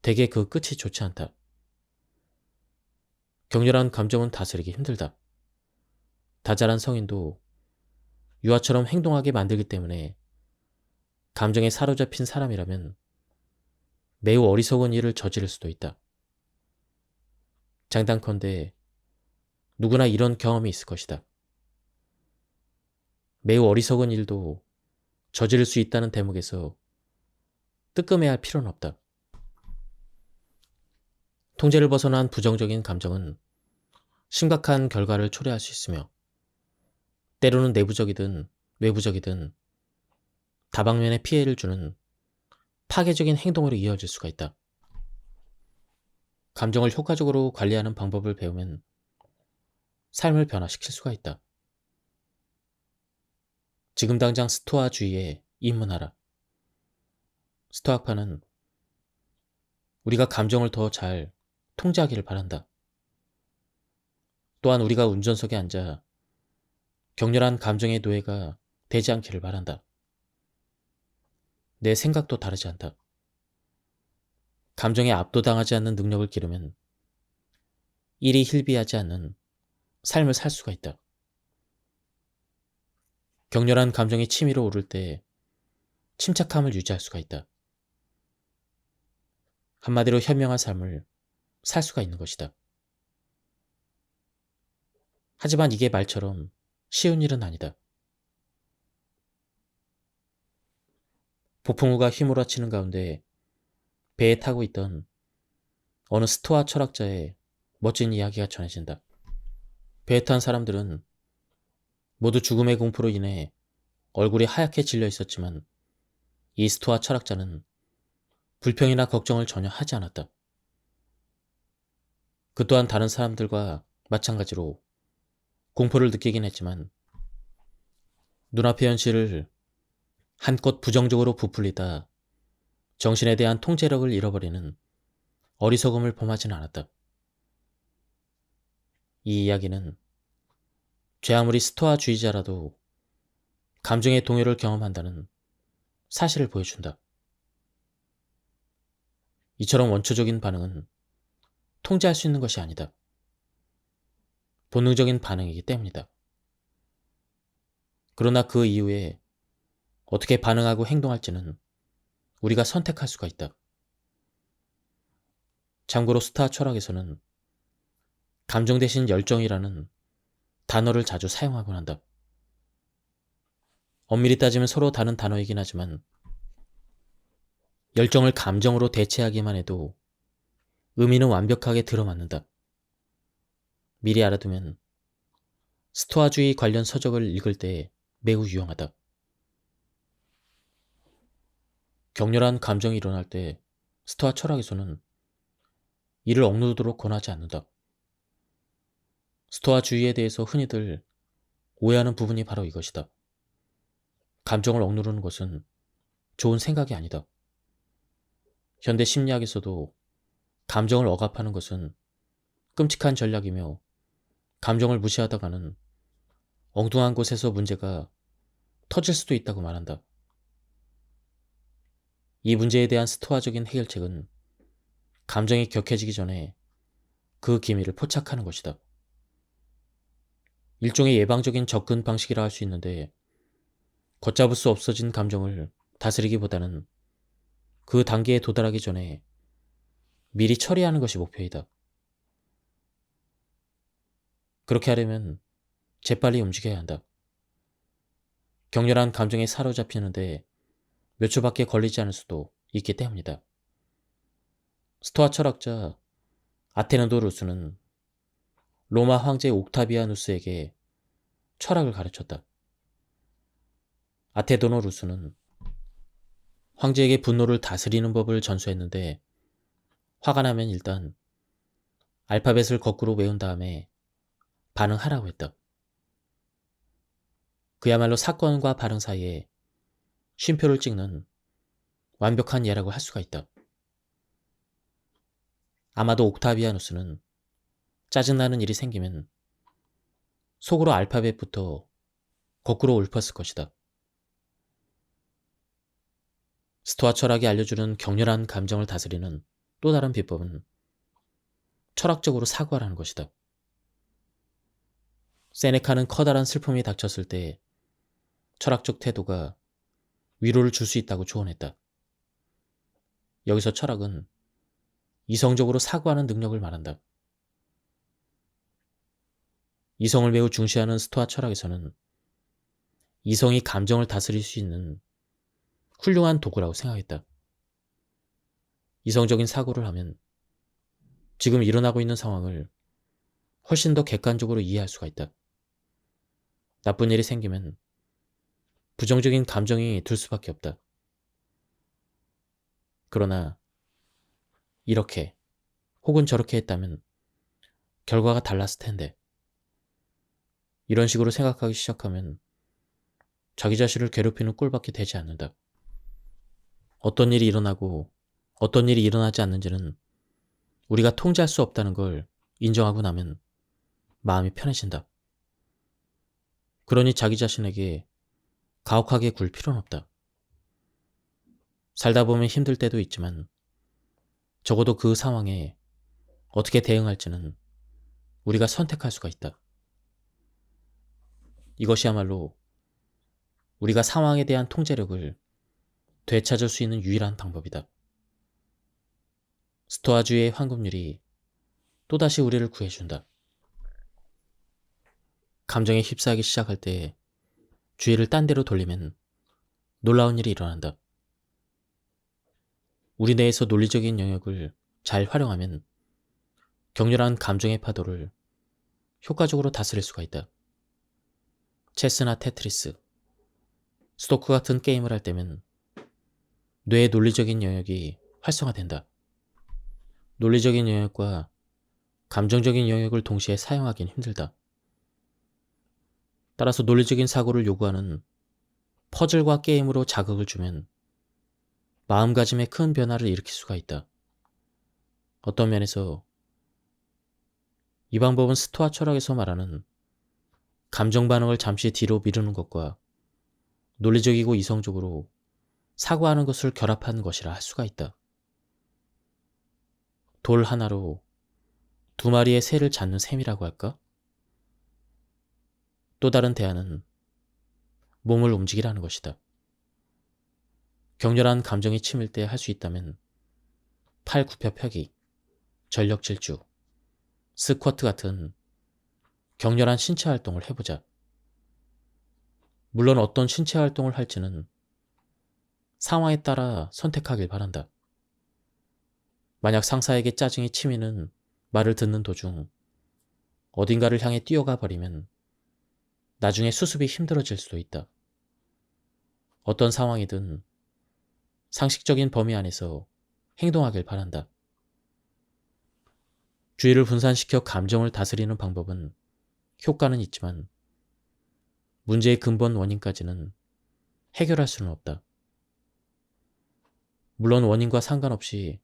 대개 그 끝이 좋지 않다. 격렬한 감정은 다스리기 힘들다. 다자란 성인도 유아처럼 행동하게 만들기 때문에 감정에 사로잡힌 사람이라면 매우 어리석은 일을 저지를 수도 있다. 장단컨대 누구나 이런 경험이 있을 것이다. 매우 어리석은 일도 저지를 수 있다는 대목에서 뜨끔해할 필요는 없다. 통제를 벗어난 부정적인 감정은 심각한 결과를 초래할 수 있으며 때로는 내부적이든 외부적이든 다방면에 피해를 주는 파괴적인 행동으로 이어질 수가 있다. 감정을 효과적으로 관리하는 방법을 배우면 삶을 변화시킬 수가 있다. 지금 당장 스토아주의에 입문하라. 스토아파는 우리가 감정을 더 잘 통제하기를 바란다. 또한 우리가 운전석에 앉아 격렬한 감정의 노예가 되지 않기를 바란다. 내 생각도 다르지 않다. 감정에 압도당하지 않는 능력을 기르면 일이 hil비하지 않는 삶을 살 수가 있다. 격렬한 감정이 치밀어 오를 때 침착함을 유지할 수가 있다. 한마디로 현명한 삶을 살 수가 있는 것이다. 하지만 이게 말처럼 쉬운 일은 아니다. 폭풍우가 휘몰아치는 가운데 배에 타고 있던 어느 스토아 철학자의 멋진 이야기가 전해진다. 배에 탄 사람들은 모두 죽음의 공포로 인해 얼굴이 하얗게 질려 있었지만 이 스토아 철학자는 불평이나 걱정을 전혀 하지 않았다. 그 또한 다른 사람들과 마찬가지로 공포를 느끼긴 했지만 눈앞의 현실을 한껏 부정적으로 부풀리다 정신에 대한 통제력을 잃어버리는 어리석음을 범하지는 않았다. 이 이야기는 죄 아무리 스토아주의자라도 감정의 동요를 경험한다는 사실을 보여준다. 이처럼 원초적인 반응은 통제할 수 있는 것이 아니다. 본능적인 반응이기 때문이다. 그러나 그 이후에 어떻게 반응하고 행동할지는 우리가 선택할 수가 있다. 참고로 스토아 철학에서는 감정 대신 열정이라는 단어를 자주 사용하곤 한다. 엄밀히 따지면 서로 다른 단어이긴 하지만 열정을 감정으로 대체하기만 해도 의미는 완벽하게 들어맞는다. 미리 알아두면 스토아주의 관련 서적을 읽을 때 매우 유용하다. 격렬한 감정이 일어날 때 스토아 철학에서는 이를 억누르도록 권하지 않는다. 스토아주의에 대해서 흔히들 오해하는 부분이 바로 이것이다. 감정을 억누르는 것은 좋은 생각이 아니다. 현대 심리학에서도 감정을 억압하는 것은 끔찍한 전략이며 감정을 무시하다가는 엉뚱한 곳에서 문제가 터질 수도 있다고 말한다. 이 문제에 대한 스토아적인 해결책은 감정이 격해지기 전에 그 기미를 포착하는 것이다. 일종의 예방적인 접근 방식이라 할 수 있는데 걷잡을 수 없어진 감정을 다스리기보다는 그 단계에 도달하기 전에 미리 처리하는 것이 목표이다. 그렇게 하려면 재빨리 움직여야 한다. 격렬한 감정에 사로잡히는데 몇 초밖에 걸리지 않을 수도 있기 때문이다. 스토아 철학자 아테네도루스는 로마 황제 옥타비아누스에게 철학을 가르쳤다. 아테노루스는 황제에게 분노를 다스리는 법을 전수했는데 화가 나면 일단 알파벳을 거꾸로 외운 다음에 반응하라고 했다. 그야말로 사건과 반응 사이에 쉼표를 찍는 완벽한 예라고 할 수가 있다. 아마도 옥타비아누스는 짜증나는 일이 생기면 속으로 알파벳부터 거꾸로 읊었을 것이다. 스토아 철학이 알려주는 격렬한 감정을 다스리는 또 다른 비법은 철학적으로 사과라는 것이다. 세네카는 커다란 슬픔이 닥쳤을 때 철학적 태도가 위로를 줄 수 있다고 조언했다. 여기서 철학은 이성적으로 사과하는 능력을 말한다. 이성을 매우 중시하는 스토아 철학에서는 이성이 감정을 다스릴 수 있는 훌륭한 도구라고 생각했다. 이성적인 사고를 하면 지금 일어나고 있는 상황을 훨씬 더 객관적으로 이해할 수가 있다. 나쁜 일이 생기면 부정적인 감정이 들 수밖에 없다. 그러나 이렇게 혹은 저렇게 했다면 결과가 달랐을 텐데 이런 식으로 생각하기 시작하면 자기 자신을 괴롭히는 꼴밖에 되지 않는다. 어떤 일이 일어나고 어떤 일이 일어나지 않는지는 우리가 통제할 수 없다는 걸 인정하고 나면 마음이 편해진다. 그러니 자기 자신에게 가혹하게 굴 필요는 없다. 살다 보면 힘들 때도 있지만 적어도 그 상황에 어떻게 대응할지는 우리가 선택할 수가 있다. 이것이야말로 우리가 상황에 대한 통제력을 되찾을 수 있는 유일한 방법이다. 스토아주의의 황금률이 또다시 우리를 구해준다. 감정에 휩싸이기 시작할 때 주의를 딴 데로 돌리면 놀라운 일이 일어난다. 우리 내에서 논리적인 영역을 잘 활용하면 격렬한 감정의 파도를 효과적으로 다스릴 수가 있다. 체스나 테트리스, 수도쿠 같은 게임을 할 때면 뇌의 논리적인 영역이 활성화된다. 논리적인 영역과 감정적인 영역을 동시에 사용하긴 힘들다. 따라서 논리적인 사고를 요구하는 퍼즐과 게임으로 자극을 주면 마음가짐에 큰 변화를 일으킬 수가 있다. 어떤 면에서 이 방법은 스토아 철학에서 말하는 감정 반응을 잠시 뒤로 미루는 것과 논리적이고 이성적으로 사고하는 것을 결합한 것이라 할 수가 있다. 돌 하나로 두 마리의 새를 잡는 셈이라고 할까? 또 다른 대안은 몸을 움직이라는 것이다. 격렬한 감정이 치밀 때 할 수 있다면 팔 굽혀 펴기, 전력 질주, 스쿼트 같은 격렬한 신체 활동을 해보자. 물론 어떤 신체 활동을 할지는 상황에 따라 선택하길 바란다. 만약 상사에게 짜증이 치미는 말을 듣는 도중 어딘가를 향해 뛰어가 버리면 나중에 수습이 힘들어질 수도 있다. 어떤 상황이든 상식적인 범위 안에서 행동하길 바란다. 주의를 분산시켜 감정을 다스리는 방법은 효과는 있지만 문제의 근본 원인까지는 해결할 수는 없다. 물론 원인과 상관없이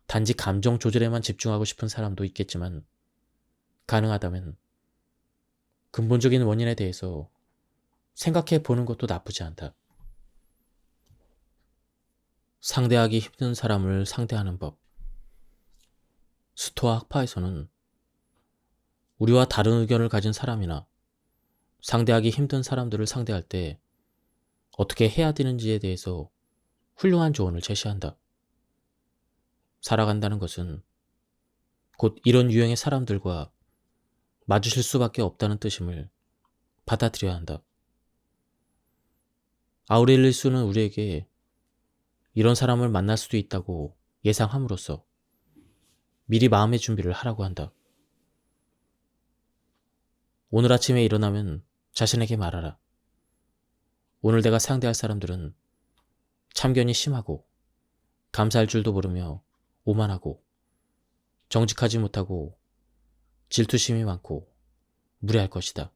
단지 감정 조절에만 집중하고 싶은 사람도 있겠지만 가능하다면 근본적인 원인에 대해서 생각해 보는 것도 나쁘지 않다. 상대하기 힘든 사람을 상대하는 법. 스토아 학파에서는 우리와 다른 의견을 가진 사람이나 상대하기 힘든 사람들을 상대할 때 어떻게 해야 되는지에 대해서 훌륭한 조언을 제시한다. 살아간다는 것은 곧 이런 유형의 사람들과 마주칠 수밖에 없다는 뜻임을 받아들여야 한다. 아우렐리우스는 우리에게 이런 사람을 만날 수도 있다고 예상함으로써 미리 마음의 준비를 하라고 한다. 오늘 아침에 일어나면 자신에게 말하라. 오늘 내가 상대할 사람들은 참견이 심하고 감사할 줄도 모르며 오만하고 정직하지 못하고 질투심이 많고 무례할 것이다.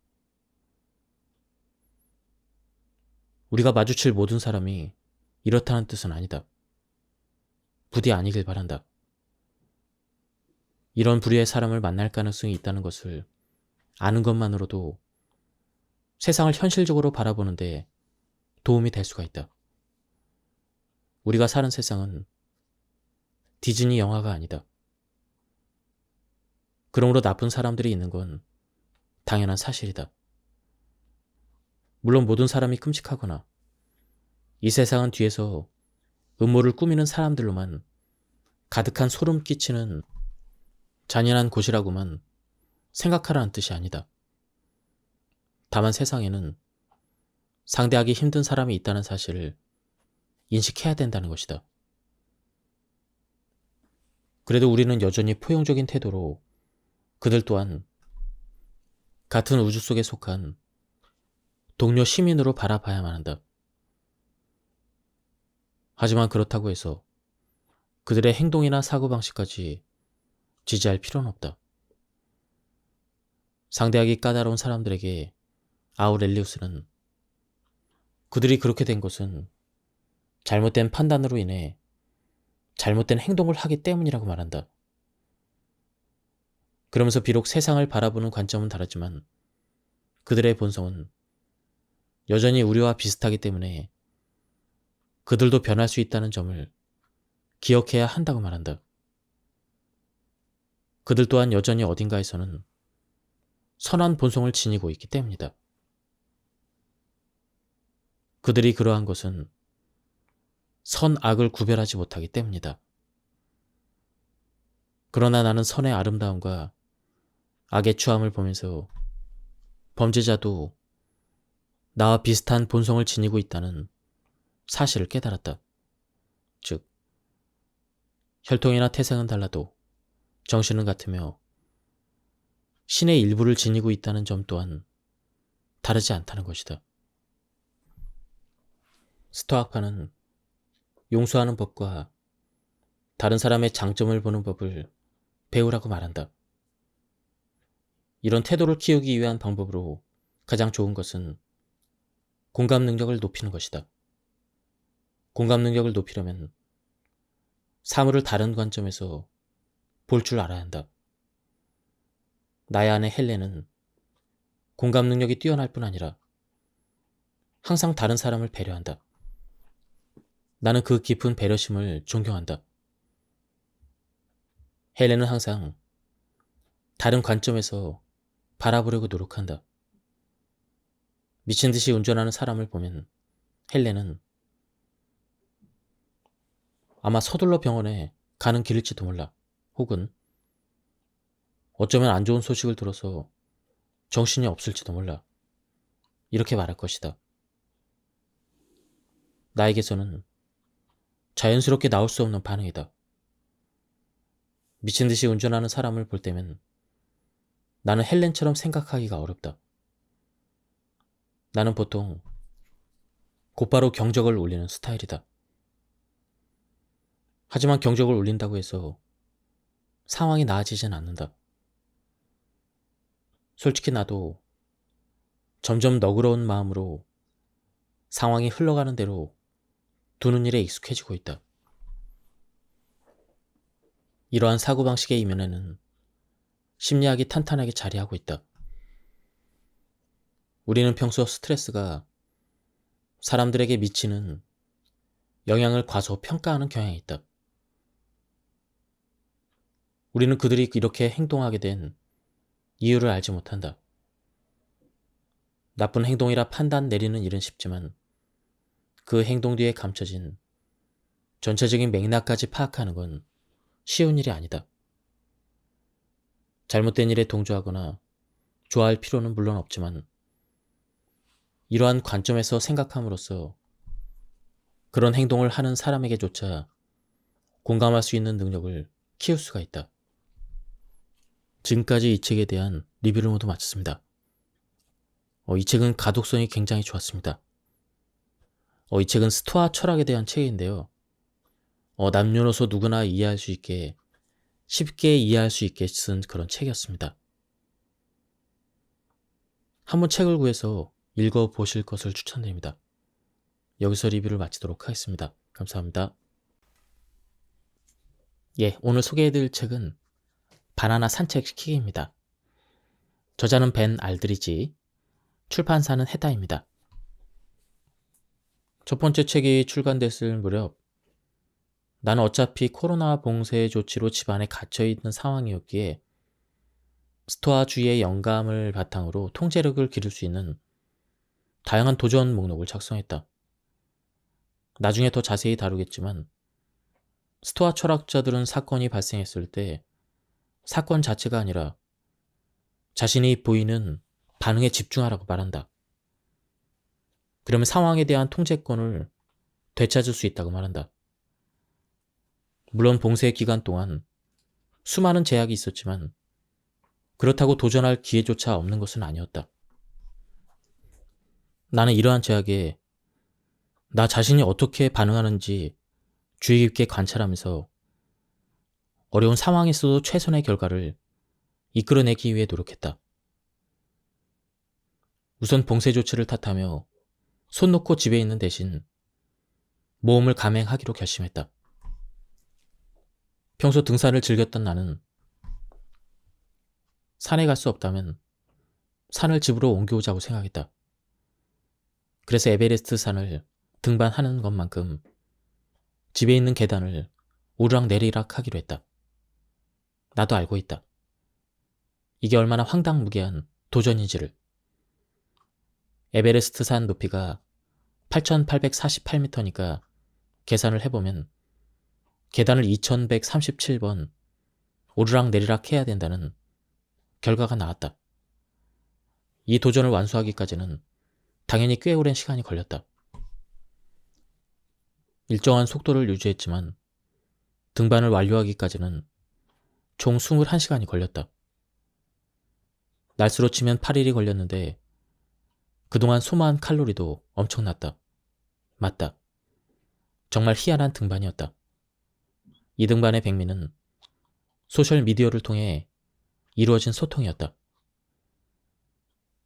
우리가 마주칠 모든 사람이 이렇다는 뜻은 아니다. 부디 아니길 바란다. 이런 부류의 사람을 만날 가능성이 있다는 것을 아는 것만으로도 세상을 현실적으로 바라보는데 도움이 될 수가 있다. 우리가 사는 세상은 디즈니 영화가 아니다. 그러므로 나쁜 사람들이 있는 건 당연한 사실이다. 물론 모든 사람이 끔찍하거나 이 세상은 뒤에서 음모를 꾸미는 사람들로만 가득한 소름 끼치는 잔인한 곳이라고만 생각하라는 뜻이 아니다. 다만 세상에는 상대하기 힘든 사람이 있다는 사실을 인식해야 된다는 것이다. 그래도 우리는 여전히 포용적인 태도로 그들 또한 같은 우주 속에 속한 동료 시민으로 바라봐야만 한다. 하지만 그렇다고 해서 그들의 행동이나 사고방식까지 지지할 필요는 없다. 상대하기 까다로운 사람들에게 아우렐리우스는 그들이 그렇게 된 것은 잘못된 판단으로 인해 잘못된 행동을 하기 때문이라고 말한다. 그러면서 비록 세상을 바라보는 관점은 다르지만 그들의 본성은 여전히 우리와 비슷하기 때문에 그들도 변할 수 있다는 점을 기억해야 한다고 말한다. 그들 또한 여전히 어딘가에서는 선한 본성을 지니고 있기 때문이다. 그들이 그러한 것은 선, 악을 구별하지 못하기 때문이다. 그러나 나는 선의 아름다움과 악의 추함을 보면서 범죄자도 나와 비슷한 본성을 지니고 있다는 사실을 깨달았다. 즉, 혈통이나 태생은 달라도 정신은 같으며 신의 일부를 지니고 있다는 점 또한 다르지 않다는 것이다. 스토아파는 용서하는 법과 다른 사람의 장점을 보는 법을 배우라고 말한다. 이런 태도를 키우기 위한 방법으로 가장 좋은 것은 공감 능력을 높이는 것이다. 공감 능력을 높이려면 사물을 다른 관점에서 볼 줄 알아야 한다. 나의 아내 헬렌은 공감 능력이 뛰어날 뿐 아니라 항상 다른 사람을 배려한다. 나는 그 깊은 배려심을 존경한다. 헬렌은 항상 다른 관점에서 바라보려고 노력한다. 미친 듯이 운전하는 사람을 보면 헬렌은 아마 서둘러 병원에 가는 길일지도 몰라. 혹은 어쩌면 안 좋은 소식을 들어서 정신이 없을지도 몰라. 이렇게 말할 것이다. 나에게서는 자연스럽게 나올 수 없는 반응이다. 미친 듯이 운전하는 사람을 볼 때면 나는 헬렌처럼 생각하기가 어렵다. 나는 보통 곧바로 경적을 울리는 스타일이다. 하지만 경적을 울린다고 해서 상황이 나아지진 않는다. 솔직히 나도 점점 너그러운 마음으로 상황이 흘러가는 대로 두는 일에 익숙해지고 있다. 이러한 사고방식의 이면에는 심리학이 탄탄하게 자리하고 있다. 우리는 평소 스트레스가 사람들에게 미치는 영향을 과소평가하는 경향이 있다. 우리는 그들이 이렇게 행동하게 된 이유를 알지 못한다. 나쁜 행동이라 판단 내리는 일은 쉽지만 그 행동 뒤에 감춰진 전체적인 맥락까지 파악하는 건 쉬운 일이 아니다. 잘못된 일에 동조하거나 좋아할 필요는 물론 없지만 이러한 관점에서 생각함으로써 그런 행동을 하는 사람에게조차 공감할 수 있는 능력을 키울 수가 있다. 지금까지 이 책에 대한 리뷰를 모두 마쳤습니다. 이 책은 가독성이 굉장히 좋았습니다. 이 책은 스토아 철학에 대한 책인데요. 남녀노소 누구나 이해할 수 있게, 쉽게 이해할 수 있게 쓴 그런 책이었습니다. 한번 책을 구해서 읽어보실 것을 추천드립니다. 여기서 리뷰를 마치도록 하겠습니다. 감사합니다. 오늘 소개해드릴 책은 바나나 산책시키기입니다. 저자는 벤 알드리지, 출판사는 헤다입니다. 첫 번째 책이 출간됐을 무렵 나는 어차피 코로나 봉쇄 조치로 집안에 갇혀있는 상황이었기에 스토아주의의 영감을 바탕으로 통제력을 기를 수 있는 다양한 도전 목록을 작성했다. 나중에 더 자세히 다루겠지만 스토아 철학자들은 사건이 발생했을 때 사건 자체가 아니라 자신이 보이는 반응에 집중하라고 말한다. 그러면 상황에 대한 통제권을 되찾을 수 있다고 말한다. 물론 봉쇄 기간 동안 수많은 제약이 있었지만 그렇다고 도전할 기회조차 없는 것은 아니었다. 나는 이러한 제약에 나 자신이 어떻게 반응하는지 주의 깊게 관찰하면서 어려운 상황에서도 최선의 결과를 이끌어내기 위해 노력했다. 우선 봉쇄 조치를 탓하며 손 놓고 집에 있는 대신 모험을 감행하기로 결심했다. 평소 등산을 즐겼던 나는 산에 갈 수 없다면 산을 집으로 옮겨오자고 생각했다. 그래서 에베레스트 산을 등반하는 것만큼 집에 있는 계단을 오르락 내리락 하기로 했다. 나도 알고 있다. 이게 얼마나 황당무계한 도전인지를. 에베레스트 산 높이가 8,848m니까 계산을 해보면 계단을 2137번 오르락내리락 해야 된다는 결과가 나왔다. 이 도전을 완수하기까지는 당연히 꽤 오랜 시간이 걸렸다. 일정한 속도를 유지했지만 등반을 완료하기까지는 총 21시간이 걸렸다. 날수로 치면 8일이 걸렸는데 그동안 소모한 칼로리도 엄청났다. 맞다. 정말 희한한 등반이었다. 이 등반의 백미는 소셜미디어를 통해 이루어진 소통이었다.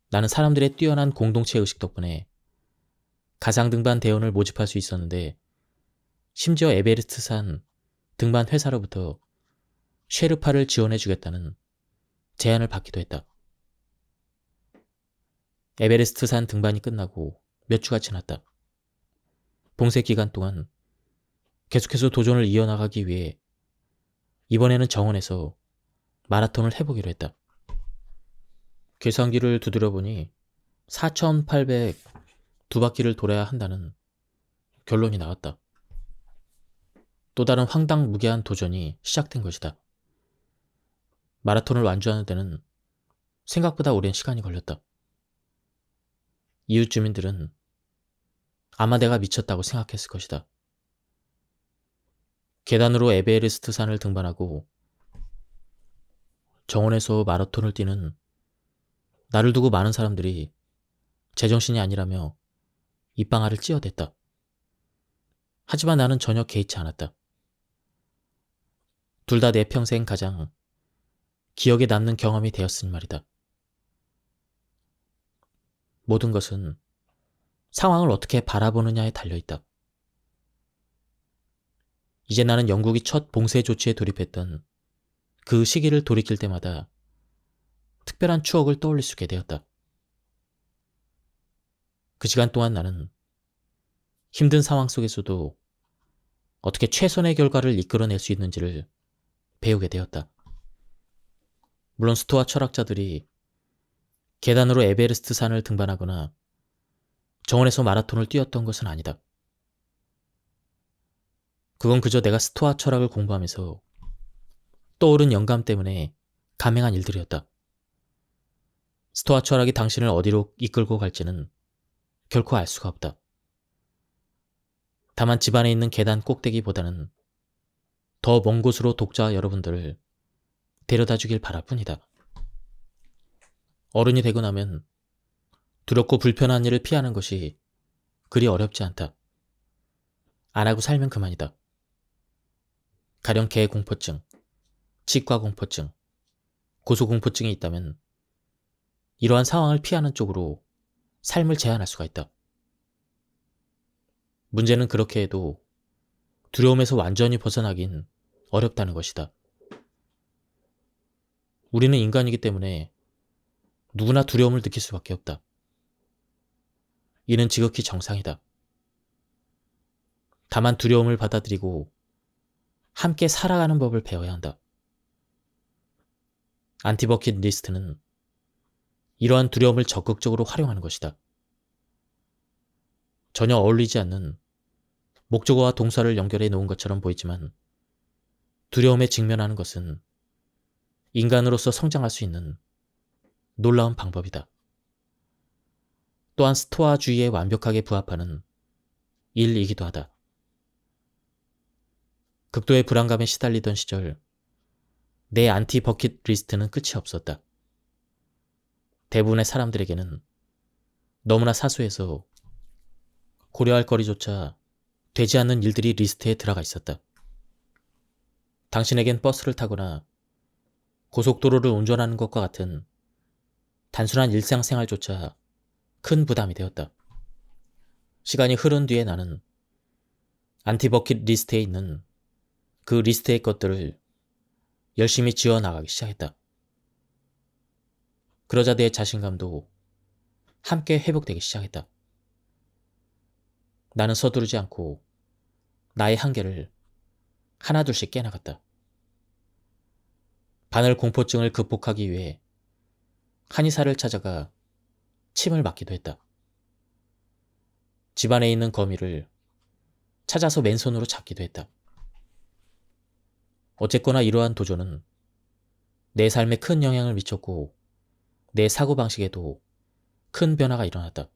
나는 사람들의 뛰어난 공동체 의식 덕분에 가상등반 대원을 모집할 수 있었는데 심지어 에베레스트산 등반 회사로부터 쉐르파를 지원해주겠다는 제안을 받기도 했다. 에베레스트산 등반이 끝나고 몇 주가 지났다. 봉쇄 기간 동안 계속해서 도전을 이어나가기 위해 이번에는 정원에서 마라톤을 해보기로 했다. 계산기를 두드려보니 4,802바퀴를 돌아야 한다는 결론이 나왔다. 또 다른 황당무계한 도전이 시작된 것이다. 마라톤을 완주하는 데는 생각보다 오랜 시간이 걸렸다. 이웃 주민들은 아마 내가 미쳤다고 생각했을 것이다. 계단으로 에베레스트 산을 등반하고 정원에서 마라톤을 뛰는 나를 두고 많은 사람들이 제정신이 아니라며 입방아를 찧어댔다. 하지만 나는 전혀 개의치 않았다. 둘 다 내 평생 가장 기억에 남는 경험이 되었으니 말이다. 모든 것은 상황을 어떻게 바라보느냐에 달려있다. 이제 나는 영국이 첫 봉쇄 조치에 돌입했던 그 시기를 돌이킬 때마다 특별한 추억을 떠올릴 수 있게 되었다. 그 시간 동안 나는 힘든 상황 속에서도 어떻게 최선의 결과를 이끌어낼 수 있는지를 배우게 되었다. 물론 스토아 철학자들이 계단으로 에베레스트 산을 등반하거나 정원에서 마라톤을 뛰었던 것은 아니다. 그건 그저 내가 스토아 철학을 공부하면서 떠오른 영감 때문에 감행한 일들이었다. 스토아 철학이 당신을 어디로 이끌고 갈지는 결코 알 수가 없다. 다만 집안에 있는 계단 꼭대기보다는 더 먼 곳으로 독자 여러분들을 데려다 주길 바랄 뿐이다. 어른이 되고 나면 두렵고 불편한 일을 피하는 것이 그리 어렵지 않다. 안 하고 살면 그만이다. 가령 개공포증, 치과공포증, 고소공포증이 있다면 이러한 상황을 피하는 쪽으로 삶을 제한할 수가 있다. 문제는 그렇게 해도 두려움에서 완전히 벗어나긴 어렵다는 것이다. 우리는 인간이기 때문에 누구나 두려움을 느낄 수밖에 없다. 이는 지극히 정상이다. 다만 두려움을 받아들이고 함께 살아가는 법을 배워야 한다. 안티버킷 리스트는 이러한 두려움을 적극적으로 활용하는 것이다. 전혀 어울리지 않는 목적어와 동사를 연결해 놓은 것처럼 보이지만 두려움에 직면하는 것은 인간으로서 성장할 수 있는 놀라운 방법이다. 또한 스토아주의에 완벽하게 부합하는 일이기도 하다. 극도의 불안감에 시달리던 시절 내 안티버킷 리스트는 끝이 없었다. 대부분의 사람들에게는 너무나 사소해서 고려할 거리조차 되지 않는 일들이 리스트에 들어가 있었다. 당신에겐 버스를 타거나 고속도로를 운전하는 것과 같은 단순한 일상생활조차 큰 부담이 되었다. 시간이 흐른 뒤에 나는 안티버킷 리스트에 있는 그 리스트의 것들을 열심히 지어나가기 시작했다. 그러자 내 자신감도 함께 회복되기 시작했다. 나는 서두르지 않고 나의 한계를 하나둘씩 깨나갔다. 바늘 공포증을 극복하기 위해 한의사를 찾아가 침을 맞기도 했다. 집안에 있는 거미를 찾아서 맨손으로 잡기도 했다. 어쨌거나 이러한 도전은 내 삶에 큰 영향을 미쳤고 내 사고방식에도 큰 변화가 일어났다.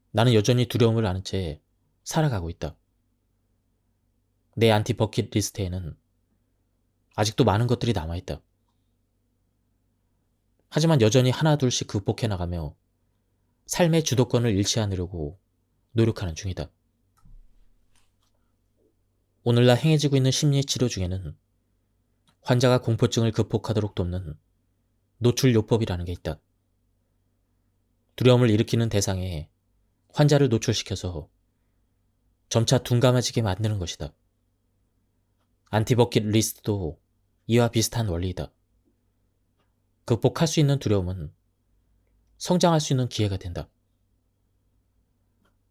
나는 여전히 두려움을 아는 채 살아가고 있다. 내 안티버킷 리스트에는 아직도 많은 것들이 남아있다. 하지만 여전히 하나둘씩 극복해 나가며 삶의 주도권을 잃지 않으려고 노력하는 중이다. 오늘날 행해지고 있는 심리치료 중에는 환자가 공포증을 극복하도록 돕는 노출요법이라는 게 있다. 두려움을 일으키는 대상에 환자를 노출시켜서 점차 둔감해지게 만드는 것이다. 안티버킷 리스트도 이와 비슷한 원리이다. 극복할 수 있는 두려움은 성장할 수 있는 기회가 된다.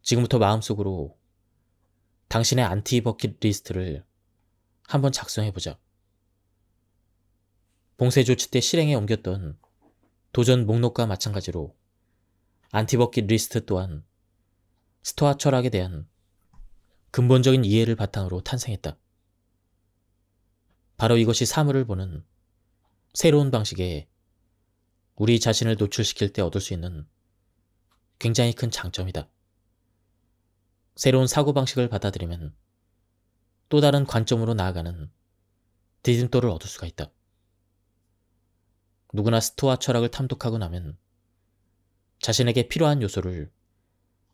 지금부터 마음속으로 당신의 안티버킷 리스트를 한번 작성해보자. 봉쇄 조치 때 실행에 옮겼던 도전 목록과 마찬가지로 안티버킷 리스트 또한 스토아 철학에 대한 근본적인 이해를 바탕으로 탄생했다. 바로 이것이 사물을 보는 새로운 방식에 우리 자신을 노출시킬 때 얻을 수 있는 굉장히 큰 장점이다. 새로운 사고방식을 받아들이면 또 다른 관점으로 나아가는 디딤돌을 얻을 수가 있다. 누구나 스토아 철학을 탐독하고 나면 자신에게 필요한 요소를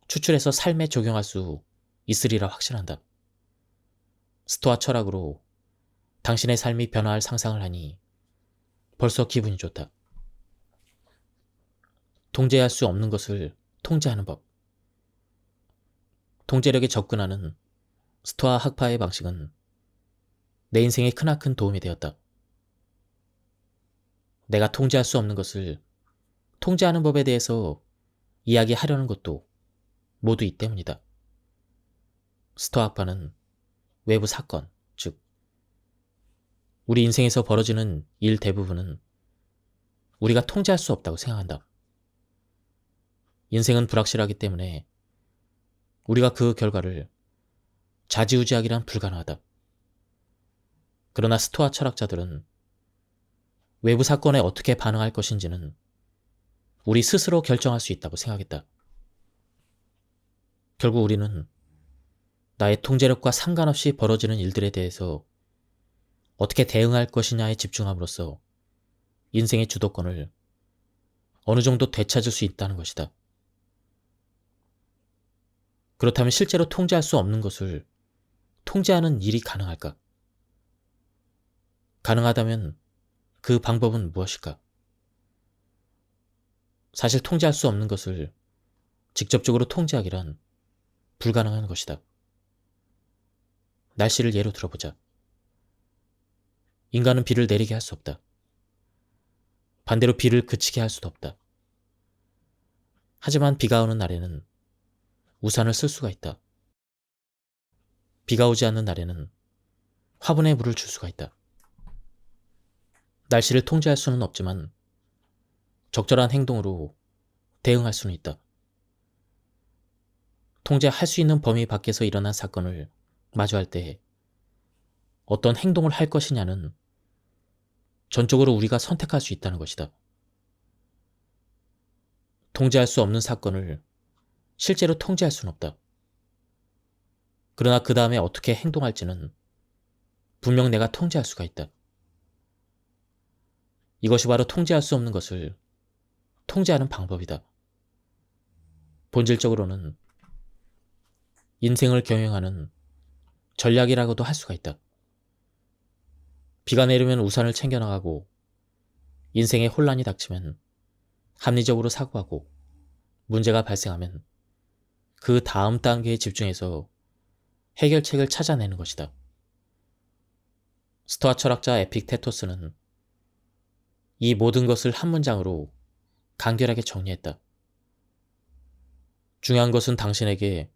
추출해서 삶에 적용할 수 있으리라 확신한다. 스토아 철학으로 당신의 삶이 변화할 상상을 하니 벌써 기분이 좋다. 통제할 수 없는 것을 통제하는 법. 통제력에 접근하는 스토아 학파의 방식은 내 인생에 크나큰 도움이 되었다. 내가 통제할 수 없는 것을 통제하는 법에 대해서 이야기하려는 것도 모두 이 때문이다. 스토아 학파는 외부 사건, 즉 우리 인생에서 벌어지는 일 대부분은 우리가 통제할 수 없다고 생각한다. 인생은 불확실하기 때문에 우리가 그 결과를 좌지우지하기란 불가능하다. 그러나 스토아 철학자들은 외부 사건에 어떻게 반응할 것인지는 우리 스스로 결정할 수 있다고 생각했다. 결국 우리는 나의 통제력과 상관없이 벌어지는 일들에 대해서 어떻게 대응할 것이냐에 집중함으로써 인생의 주도권을 어느 정도 되찾을 수 있다는 것이다. 그렇다면 실제로 통제할 수 없는 것을 통제하는 일이 가능할까? 가능하다면 그 방법은 무엇일까? 사실 통제할 수 없는 것을 직접적으로 통제하기란 불가능한 것이다. 날씨를 예로 들어보자. 인간은 비를 내리게 할 수 없다. 반대로 비를 그치게 할 수도 없다. 하지만 비가 오는 날에는 우산을 쓸 수가 있다. 비가 오지 않는 날에는 화분에 물을 줄 수가 있다. 날씨를 통제할 수는 없지만 적절한 행동으로 대응할 수는 있다. 통제할 수 있는 범위 밖에서 일어난 사건을 마주할 때 어떤 행동을 할 것이냐는 전적으로 우리가 선택할 수 있다는 것이다. 통제할 수 없는 사건을 실제로 통제할 수는 없다. 그러나 그 다음에 어떻게 행동할지는 분명 내가 통제할 수가 있다. 이것이 바로 통제할 수 없는 것을 통제하는 방법이다. 본질적으로는 인생을 경영하는 전략이라고도 할 수가 있다. 비가 내리면 우산을 챙겨나가고 인생에 혼란이 닥치면 합리적으로 사고하고 문제가 발생하면 그 다음 단계에 집중해서 해결책을 찾아내는 것이다. 스토아 철학자 에픽테토스는 이 모든 것을 한 문장으로 간결하게 정리했다. 중요한 것은 당신에게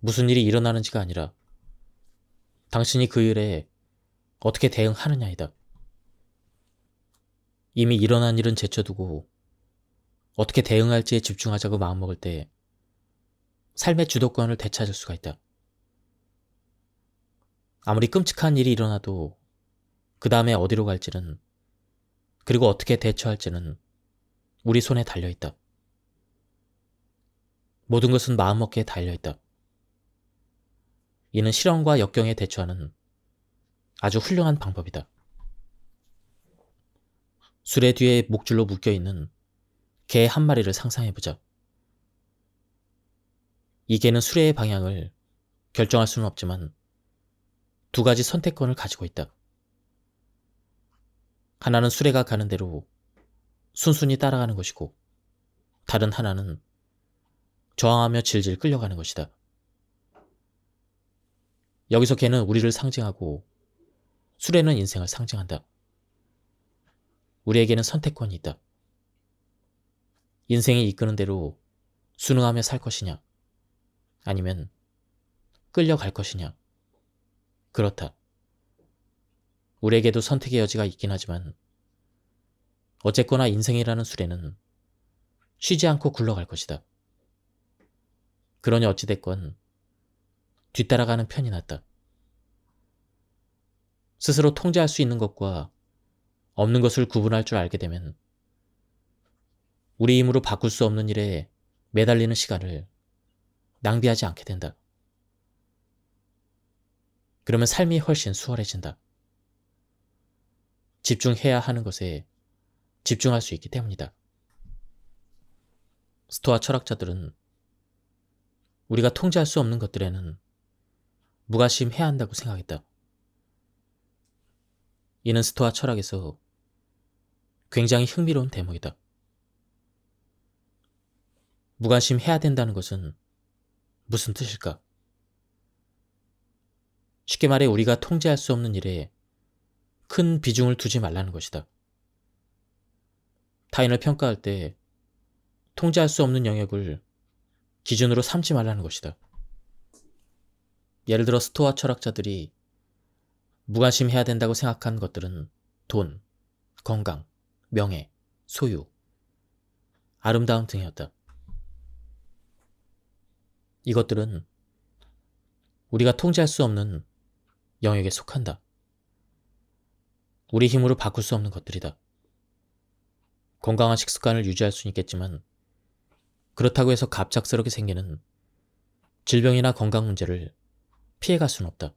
무슨 일이 일어나는지가 아니라 당신이 그 일에 어떻게 대응하느냐이다. 이미 일어난 일은 제쳐두고 어떻게 대응할지에 집중하자고 마음먹을 때 삶의 주도권을 되찾을 수가 있다. 아무리 끔찍한 일이 일어나도 그 다음에 어디로 갈지는, 그리고 어떻게 대처할지는 우리 손에 달려있다. 모든 것은 마음먹기에 달려있다. 이는 실험과 역경에 대처하는 아주 훌륭한 방법이다. 수레 뒤에 목줄로 묶여있는 개 한 마리를 상상해보자. 이 개는 수레의 방향을 결정할 수는 없지만 두 가지 선택권을 가지고 있다. 하나는 수레가 가는 대로 순순히 따라가는 것이고, 다른 하나는 저항하며 질질 끌려가는 것이다. 여기서 개는 우리를 상징하고 수레는 인생을 상징한다. 우리에게는 선택권이 있다. 인생이 이끄는 대로 순응하며 살 것이냐, 아니면 끌려갈 것이냐. 그렇다. 우리에게도 선택의 여지가 있긴 하지만 어쨌거나 인생이라는 수레는 쉬지 않고 굴러갈 것이다. 그러니 어찌됐건 뒤따라가는 편이 낫다. 스스로 통제할 수 있는 것과 없는 것을 구분할 줄 알게 되면 우리 힘으로 바꿀 수 없는 일에 매달리는 시간을 낭비하지 않게 된다. 그러면 삶이 훨씬 수월해진다. 집중해야 하는 것에 집중할 수 있기 때문이다. 스토아 철학자들은 우리가 통제할 수 없는 것들에는 무관심해야 한다고 생각했다. 이는 스토아 철학에서 굉장히 흥미로운 대목이다. 무관심해야 된다는 것은 무슨 뜻일까? 쉽게 말해 우리가 통제할 수 없는 일에 큰 비중을 두지 말라는 것이다. 타인을 평가할 때 통제할 수 없는 영역을 기준으로 삼지 말라는 것이다. 예를 들어 스토아 철학자들이 무관심해야 된다고 생각한 것들은 돈, 건강, 명예, 소유, 아름다움 등이었다. 이것들은 우리가 통제할 수 없는 영역에 속한다. 우리 힘으로 바꿀 수 없는 것들이다. 건강한 식습관을 유지할 수는 있겠지만 그렇다고 해서 갑작스럽게 생기는 질병이나 건강 문제를 피해갈 수는 없다.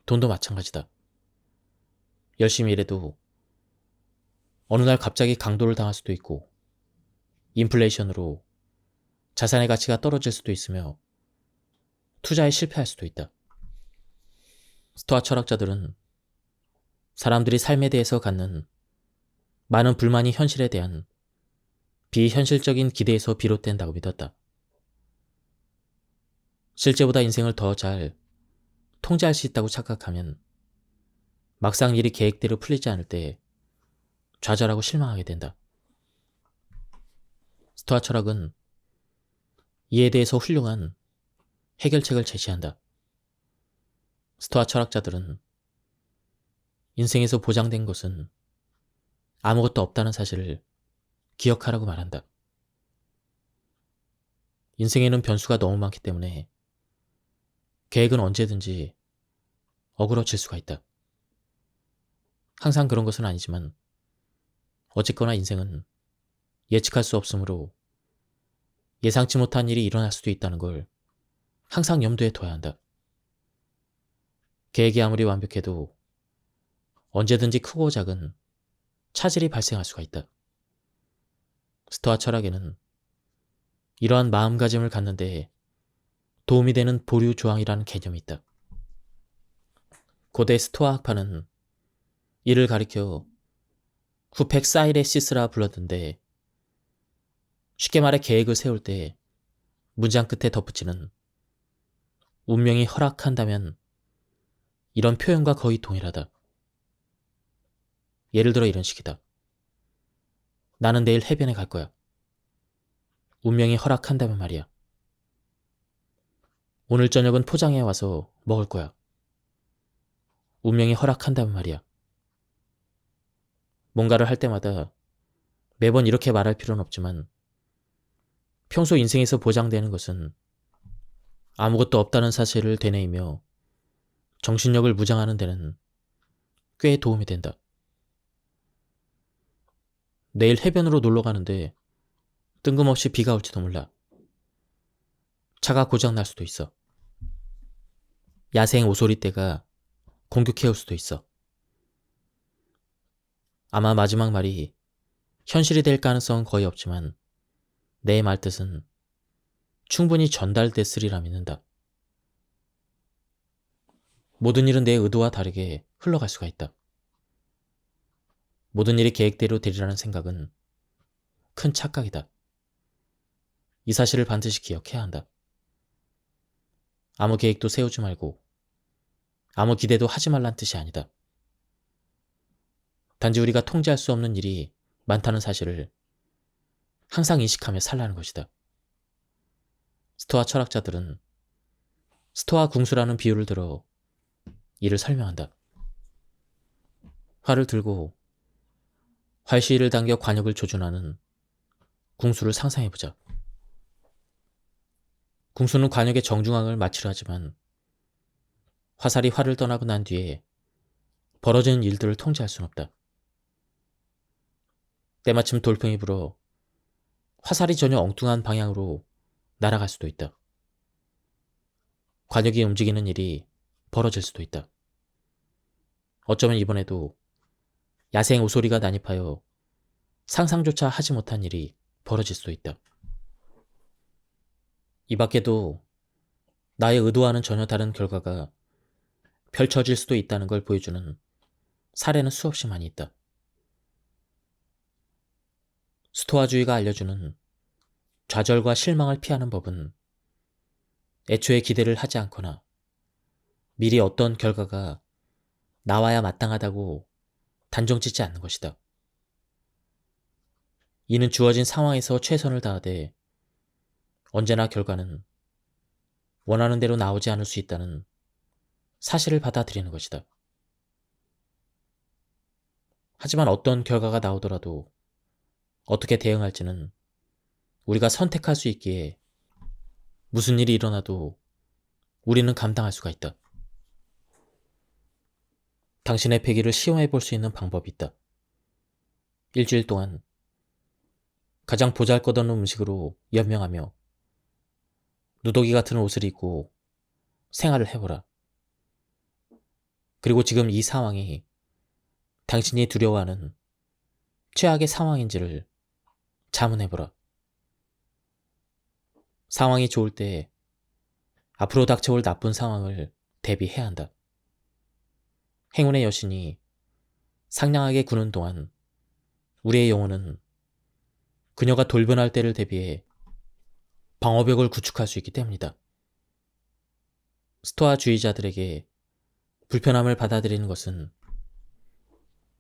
돈도 마찬가지다. 열심히 일해도 어느 날 갑자기 강도를 당할 수도 있고 인플레이션으로 자산의 가치가 떨어질 수도 있으며 투자에 실패할 수도 있다. 스토아 철학자들은 사람들이 삶에 대해서 갖는 많은 불만이 현실에 대한 비현실적인 기대에서 비롯된다고 믿었다. 실제보다 인생을 더 잘 통제할 수 있다고 착각하면 막상 일이 계획대로 풀리지 않을 때 좌절하고 실망하게 된다. 스토아 철학은 이에 대해서 훌륭한 해결책을 제시한다. 스토아 철학자들은 인생에서 보장된 것은 아무것도 없다는 사실을 기억하라고 말한다. 인생에는 변수가 너무 많기 때문에 계획은 언제든지 어그러질 수가 있다. 항상 그런 것은 아니지만 어쨌거나 인생은 예측할 수 없으므로 예상치 못한 일이 일어날 수도 있다는 걸 항상 염두에 둬야 한다. 계획이 아무리 완벽해도 언제든지 크고 작은 차질이 발생할 수가 있다. 스토아 철학에는 이러한 마음가짐을 갖는 데 도움이 되는 보류 조항이라는 개념이 있다. 고대 스토아 학파는 이를 가리켜 후펙사이레시스라 불렀는데 쉽게 말해 계획을 세울 때 문장 끝에 덧붙이는 운명이 허락한다면 이런 표현과 거의 동일하다. 예를 들어 이런 식이다. 나는 내일 해변에 갈 거야. 운명이 허락한다면 말이야. 오늘 저녁은 포장해 와서 먹을 거야. 운명이 허락한다면 말이야. 뭔가를 할 때마다 매번 이렇게 말할 필요는 없지만 평소 인생에서 보장되는 것은 아무것도 없다는 사실을 되뇌이며 정신력을 무장하는 데는 꽤 도움이 된다. 내일 해변으로 놀러 가는데 뜬금없이 비가 올지도 몰라. 차가 고장날 수도 있어. 야생 오소리떼가 공격해올 수도 있어. 아마 마지막 말이 현실이 될 가능성은 거의 없지만 내 말뜻은 충분히 전달됐으리라 믿는다. 모든 일은 내 의도와 다르게 흘러갈 수가 있다. 모든 일이 계획대로 되리라는 생각은 큰 착각이다. 이 사실을 반드시 기억해야 한다. 아무 계획도 세우지 말고 아무 기대도 하지 말란 뜻이 아니다. 단지 우리가 통제할 수 없는 일이 많다는 사실을 항상 인식하며 살라는 것이다. 스토아 철학자들은 스토아 궁수라는 비유를 들어 이를 설명한다. 활을 들고 활시위를 당겨 관역을 조준하는 궁수를 상상해보자. 궁수는 관역의 정중앙을 맞추려 하지만 화살이 활을 떠나고 난 뒤에 벌어지는 일들을 통제할 수는 없다. 때마침 돌풍이 불어 화살이 전혀 엉뚱한 방향으로 날아갈 수도 있다. 관역이 움직이는 일이 벌어질 수도 있다. 어쩌면 이번에도 야생 오소리가 난입하여 상상조차 하지 못한 일이 벌어질 수도 있다. 이 밖에도 나의 의도와는 전혀 다른 결과가 펼쳐질 수도 있다는 걸 보여주는 사례는 수없이 많이 있다. 스토아주의가 알려주는 좌절과 실망을 피하는 법은 애초에 기대를 하지 않거나 미리 어떤 결과가 나와야 마땅하다고 단정 짓지 않는 것이다. 이는 주어진 상황에서 최선을 다하되 언제나 결과는 원하는 대로 나오지 않을 수 있다는 사실을 받아들이는 것이다. 하지만 어떤 결과가 나오더라도 어떻게 대응할지는 우리가 선택할 수 있기에 무슨 일이 일어나도 우리는 감당할 수가 있다. 당신의 패기를 시험해 볼 수 있는 방법이 있다. 일주일 동안 가장 보잘것없는 음식으로 연명하며 누더기 같은 옷을 입고 생활을 해보라. 그리고 지금 이 상황이 당신이 두려워하는 최악의 상황인지를 자문해보라. 상황이 좋을 때 앞으로 닥쳐올 나쁜 상황을 대비해야 한다. 행운의 여신이 상냥하게 구는 동안 우리의 영혼은 그녀가 돌변할 때를 대비해 방어벽을 구축할 수 있기 때문이다. 스토아주의자들에게 불편함을 받아들이는 것은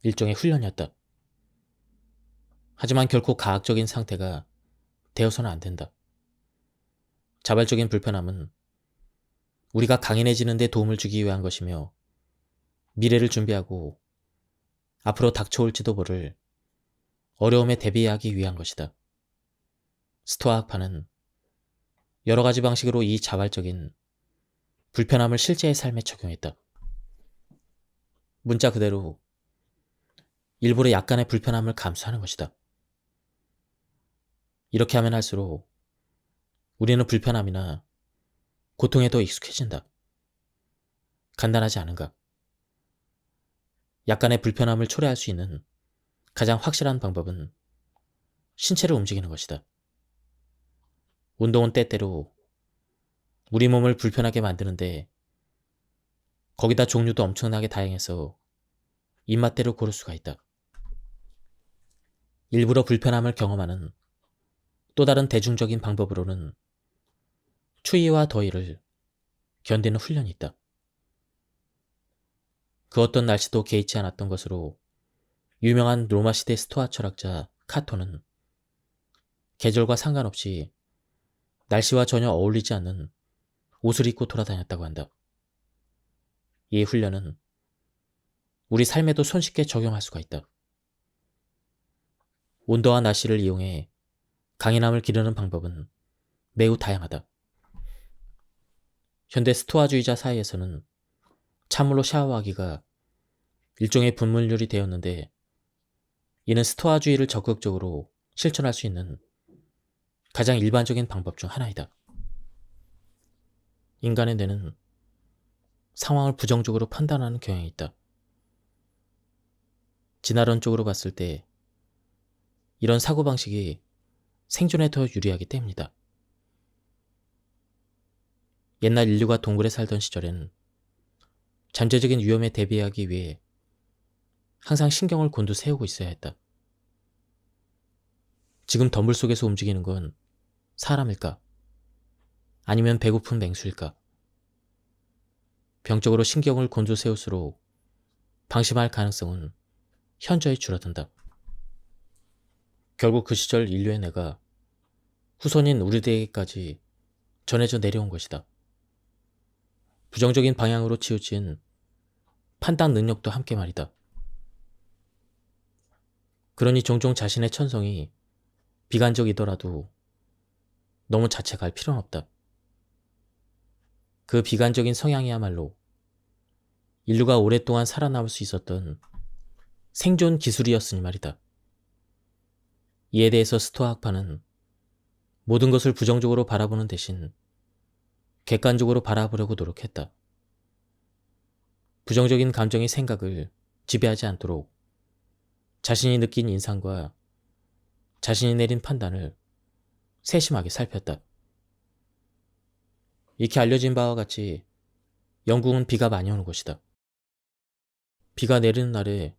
일종의 훈련이었다. 하지만 결코 가학적인 상태가 되어서는 안 된다. 자발적인 불편함은 우리가 강인해지는 데 도움을 주기 위한 것이며 미래를 준비하고 앞으로 닥쳐올지도 모를 어려움에 대비하기 위한 것이다. 스토아 학파는 여러 가지 방식으로 이 자발적인 불편함을 실제의 삶에 적용했다. 문자 그대로 일부러 약간의 불편함을 감수하는 것이다. 이렇게 하면 할수록 우리는 불편함이나 고통에 더 익숙해진다. 간단하지 않은가? 약간의 불편함을 초래할 수 있는 가장 확실한 방법은 신체를 움직이는 것이다. 운동은 때때로 우리 몸을 불편하게 만드는데 거기다 종류도 엄청나게 다양해서 입맛대로 고를 수가 있다. 일부러 불편함을 경험하는 또 다른 대중적인 방법으로는 추위와 더위를 견디는 훈련이 있다. 그 어떤 날씨도 개의치 않았던 것으로 유명한 로마시대 스토아 철학자 카토는 계절과 상관없이 날씨와 전혀 어울리지 않는 옷을 입고 돌아다녔다고 한다. 이 훈련은 우리 삶에도 손쉽게 적용할 수가 있다. 온도와 날씨를 이용해 강인함을 기르는 방법은 매우 다양하다. 현대 스토아주의자 사이에서는 찬물로 샤워하기가 일종의 분문율이 되었는데 이는 스토아주의를 적극적으로 실천할 수 있는 가장 일반적인 방법 중 하나이다. 인간의 뇌는 상황을 부정적으로 판단하는 경향이 있다. 진화론적으로 봤을 때 이런 사고방식이 생존에 더 유리하기 때문이다. 옛날 인류가 동굴에 살던 시절엔 잠재적인 위험에 대비하기 위해 항상 신경을 곤두세우고 있어야 했다. 지금 덤불 속에서 움직이는 건 사람일까? 아니면 배고픈 맹수일까? 병적으로 신경을 곤두세울수록 방심할 가능성은 현저히 줄어든다. 결국 그 시절 인류의 뇌가 후손인 우리들에게까지 전해져 내려온 것이다. 부정적인 방향으로 치우친 판단 능력도 함께 말이다. 그러니 종종 자신의 천성이 비관적이더라도 너무 자책할 필요는 없다. 그 비관적인 성향이야말로 인류가 오랫동안 살아남을 수 있었던 생존 기술이었으니 말이다. 이에 대해서 스토아 학파는 모든 것을 부정적으로 바라보는 대신 객관적으로 바라보려고 노력했다. 부정적인 감정이 생각을 지배하지 않도록 자신이 느낀 인상과 자신이 내린 판단을 세심하게 살폈다. 이렇게 알려진 바와 같이 영국은 비가 많이 오는 곳이다. 비가 내리는 날에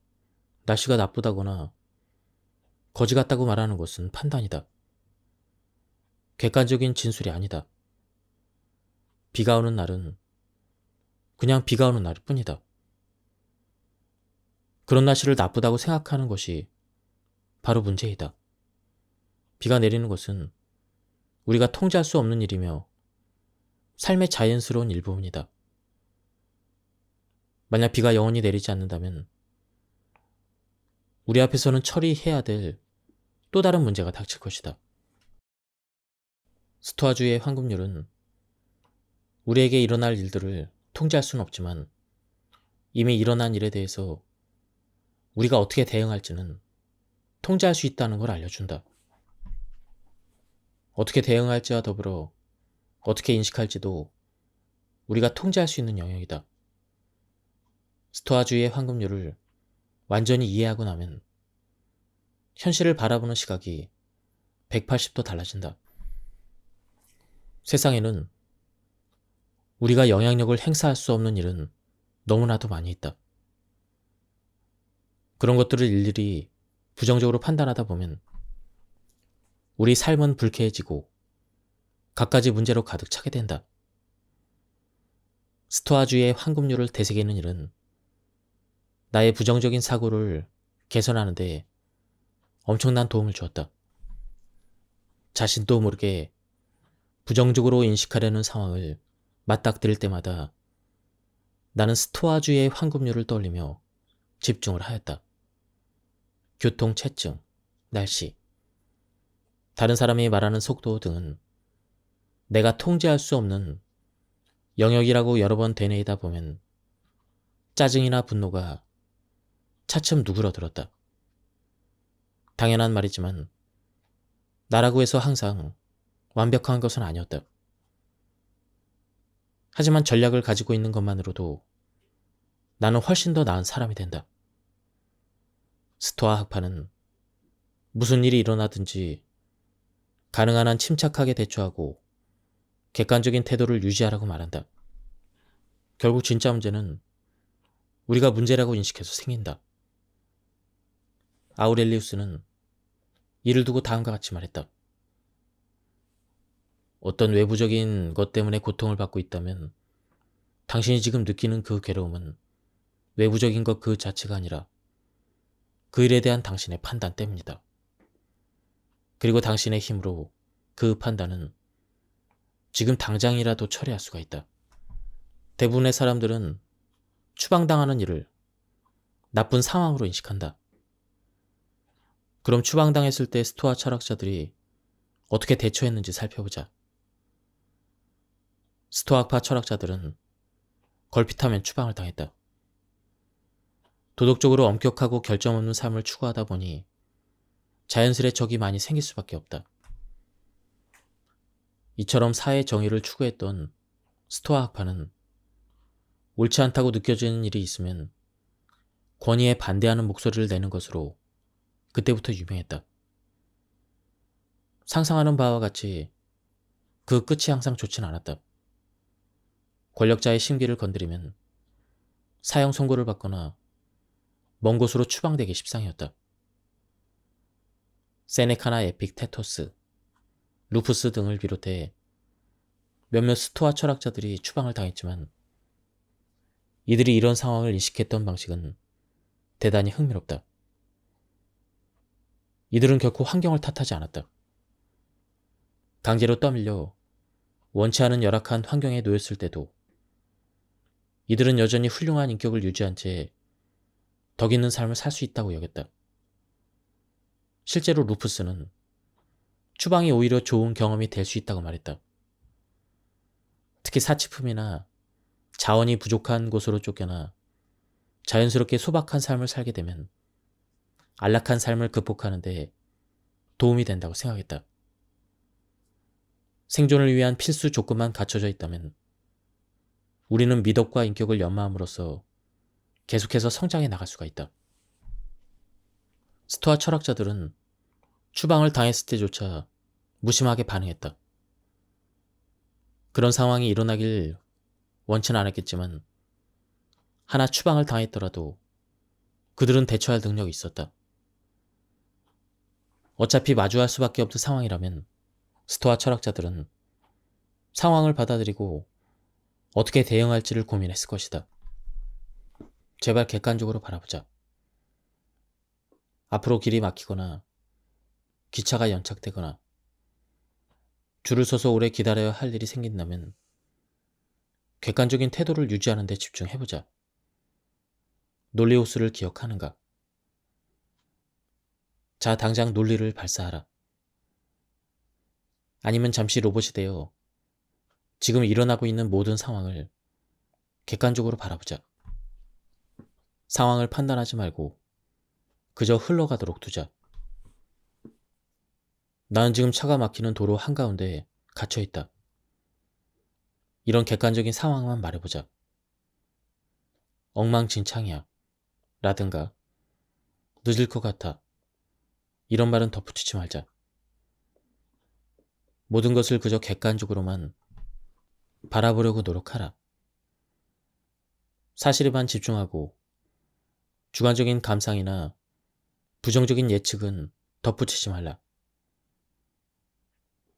날씨가 나쁘다거나 거지 같다고 말하는 것은 판단이다. 객관적인 진술이 아니다. 비가 오는 날은 그냥 비가 오는 날일 뿐이다. 그런 날씨를 나쁘다고 생각하는 것이 바로 문제이다. 비가 내리는 것은 우리가 통제할 수 없는 일이며 삶의 자연스러운 일부분이다. 만약 비가 영원히 내리지 않는다면 우리 앞에서는 처리해야 될 또 다른 문제가 닥칠 것이다. 스토아주의의 황금률은 우리에게 일어날 일들을 통제할 수는 없지만 이미 일어난 일에 대해서 우리가 어떻게 대응할지는 통제할 수 있다는 걸 알려준다. 어떻게 대응할지와 더불어 어떻게 인식할지도 우리가 통제할 수 있는 영역이다. 스토아주의의 황금률을 완전히 이해하고 나면 현실을 바라보는 시각이 180도 달라진다. 세상에는 우리가 영향력을 행사할 수 없는 일은 너무나도 많이 있다. 그런 것들을 일일이 부정적으로 판단하다 보면 우리 삶은 불쾌해지고 갖가지 문제로 가득 차게 된다. 스토아주의의 황금률을 되새기는 일은 나의 부정적인 사고를 개선하는 데 엄청난 도움을 주었다. 자신도 모르게 부정적으로 인식하려는 상황을 맞닥뜨릴 때마다 나는 스토아주의의 황금률을 떠올리며 집중을 하였다. 교통체증, 날씨, 다른 사람이 말하는 속도 등은 내가 통제할 수 없는 영역이라고 여러 번 되뇌이다 보면 짜증이나 분노가 차츰 누그러들었다. 당연한 말이지만 나라고 해서 항상 완벽한 것은 아니었다. 하지만 전략을 가지고 있는 것만으로도 나는 훨씬 더 나은 사람이 된다. 스토아 학파는 무슨 일이 일어나든지 가능한 한 침착하게 대처하고 객관적인 태도를 유지하라고 말한다. 결국 진짜 문제는 우리가 문제라고 인식해서 생긴다. 아우렐리우스는 이를 두고 다음과 같이 말했다. 어떤 외부적인 것 때문에 고통을 받고 있다면 당신이 지금 느끼는 그 괴로움은 외부적인 것 그 자체가 아니라 그 일에 대한 당신의 판단 때문이다. 그리고 당신의 힘으로 그 판단은 지금 당장이라도 처리할 수가 있다. 대부분의 사람들은 추방당하는 일을 나쁜 상황으로 인식한다. 그럼 추방당했을 때 스토아 철학자들이 어떻게 대처했는지 살펴보자. 스토아파 철학자들은 걸핏하면 추방을 당했다. 도덕적으로 엄격하고 결점 없는 삶을 추구하다 보니 자연스레 적이 많이 생길 수밖에 없다. 이처럼 사회 정의를 추구했던 스토아 학파는 옳지 않다고 느껴지는 일이 있으면 권위에 반대하는 목소리를 내는 것으로 그때부터 유명했다. 상상하는 바와 같이 그 끝이 항상 좋진 않았다. 권력자의 심기를 건드리면 사형 선고를 받거나 먼 곳으로 추방되기 십상이었다. 세네카나 에픽테토스, 루푸스 등을 비롯해 몇몇 스토아 철학자들이 추방을 당했지만 이들이 이런 상황을 인식했던 방식은 대단히 흥미롭다. 이들은 결코 환경을 탓하지 않았다. 강제로 떠밀려 원치 않은 열악한 환경에 놓였을 때도 이들은 여전히 훌륭한 인격을 유지한 채 덕 있는 삶을 살 수 있다고 여겼다. 실제로 루푸스는 추방이 오히려 좋은 경험이 될 수 있다고 말했다. 특히 사치품이나 자원이 부족한 곳으로 쫓겨나 자연스럽게 소박한 삶을 살게 되면 안락한 삶을 극복하는 데 도움이 된다고 생각했다. 생존을 위한 필수 조건만 갖춰져 있다면 우리는 미덕과 인격을 연마함으로써 계속해서 성장해 나갈 수가 있다. 스토아 철학자들은 추방을 당했을 때조차 무심하게 반응했다. 그런 상황이 일어나길 원치는 않았겠지만 하나 추방을 당했더라도 그들은 대처할 능력이 있었다. 어차피 마주할 수밖에 없는 상황이라면 스토아 철학자들은 상황을 받아들이고 어떻게 대응할지를 고민했을 것이다. 제발 객관적으로 바라보자. 앞으로 길이 막히거나 기차가 연착되거나 줄을 서서 오래 기다려야 할 일이 생긴다면 객관적인 태도를 유지하는 데 집중해보자. 논리호수를 기억하는가? 자, 당장 논리를 발사하라. 아니면 잠시 로봇이 되어 지금 일어나고 있는 모든 상황을 객관적으로 바라보자. 상황을 판단하지 말고 그저 흘러가도록 두자. 나는 지금 차가 막히는 도로 한가운데 갇혀있다. 이런 객관적인 상황만 말해보자. 엉망진창이야. 라든가 늦을 것 같아. 이런 말은 덧붙이지 말자. 모든 것을 그저 객관적으로만 바라보려고 노력하라. 사실에만 집중하고 주관적인 감상이나 부정적인 예측은 덧붙이지 말라.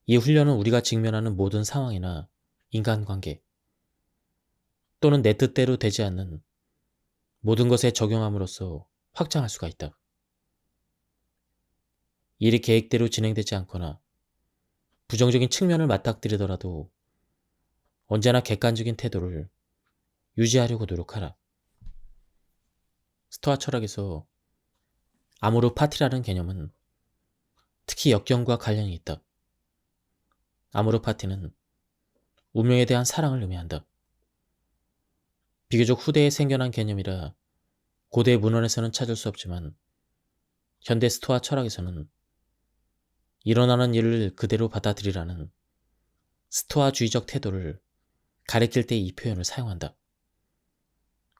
이 훈련은 우리가 직면하는 모든 상황이나 인간관계 또는 내 뜻대로 되지 않는 모든 것에 적용함으로써 확장할 수가 있다. 일이 계획대로 진행되지 않거나 부정적인 측면을 맞닥뜨리더라도 언제나 객관적인 태도를 유지하려고 노력하라. 스토아 철학에서 아모르 파티라는 개념은 특히 역경과 관련이 있다. 아모르 파티는 운명에 대한 사랑을 의미한다. 비교적 후대에 생겨난 개념이라 고대 문헌에서는 찾을 수 없지만 현대 스토아 철학에서는 일어나는 일을 그대로 받아들이라는 스토아주의적 태도를 가리킬 때 이 표현을 사용한다.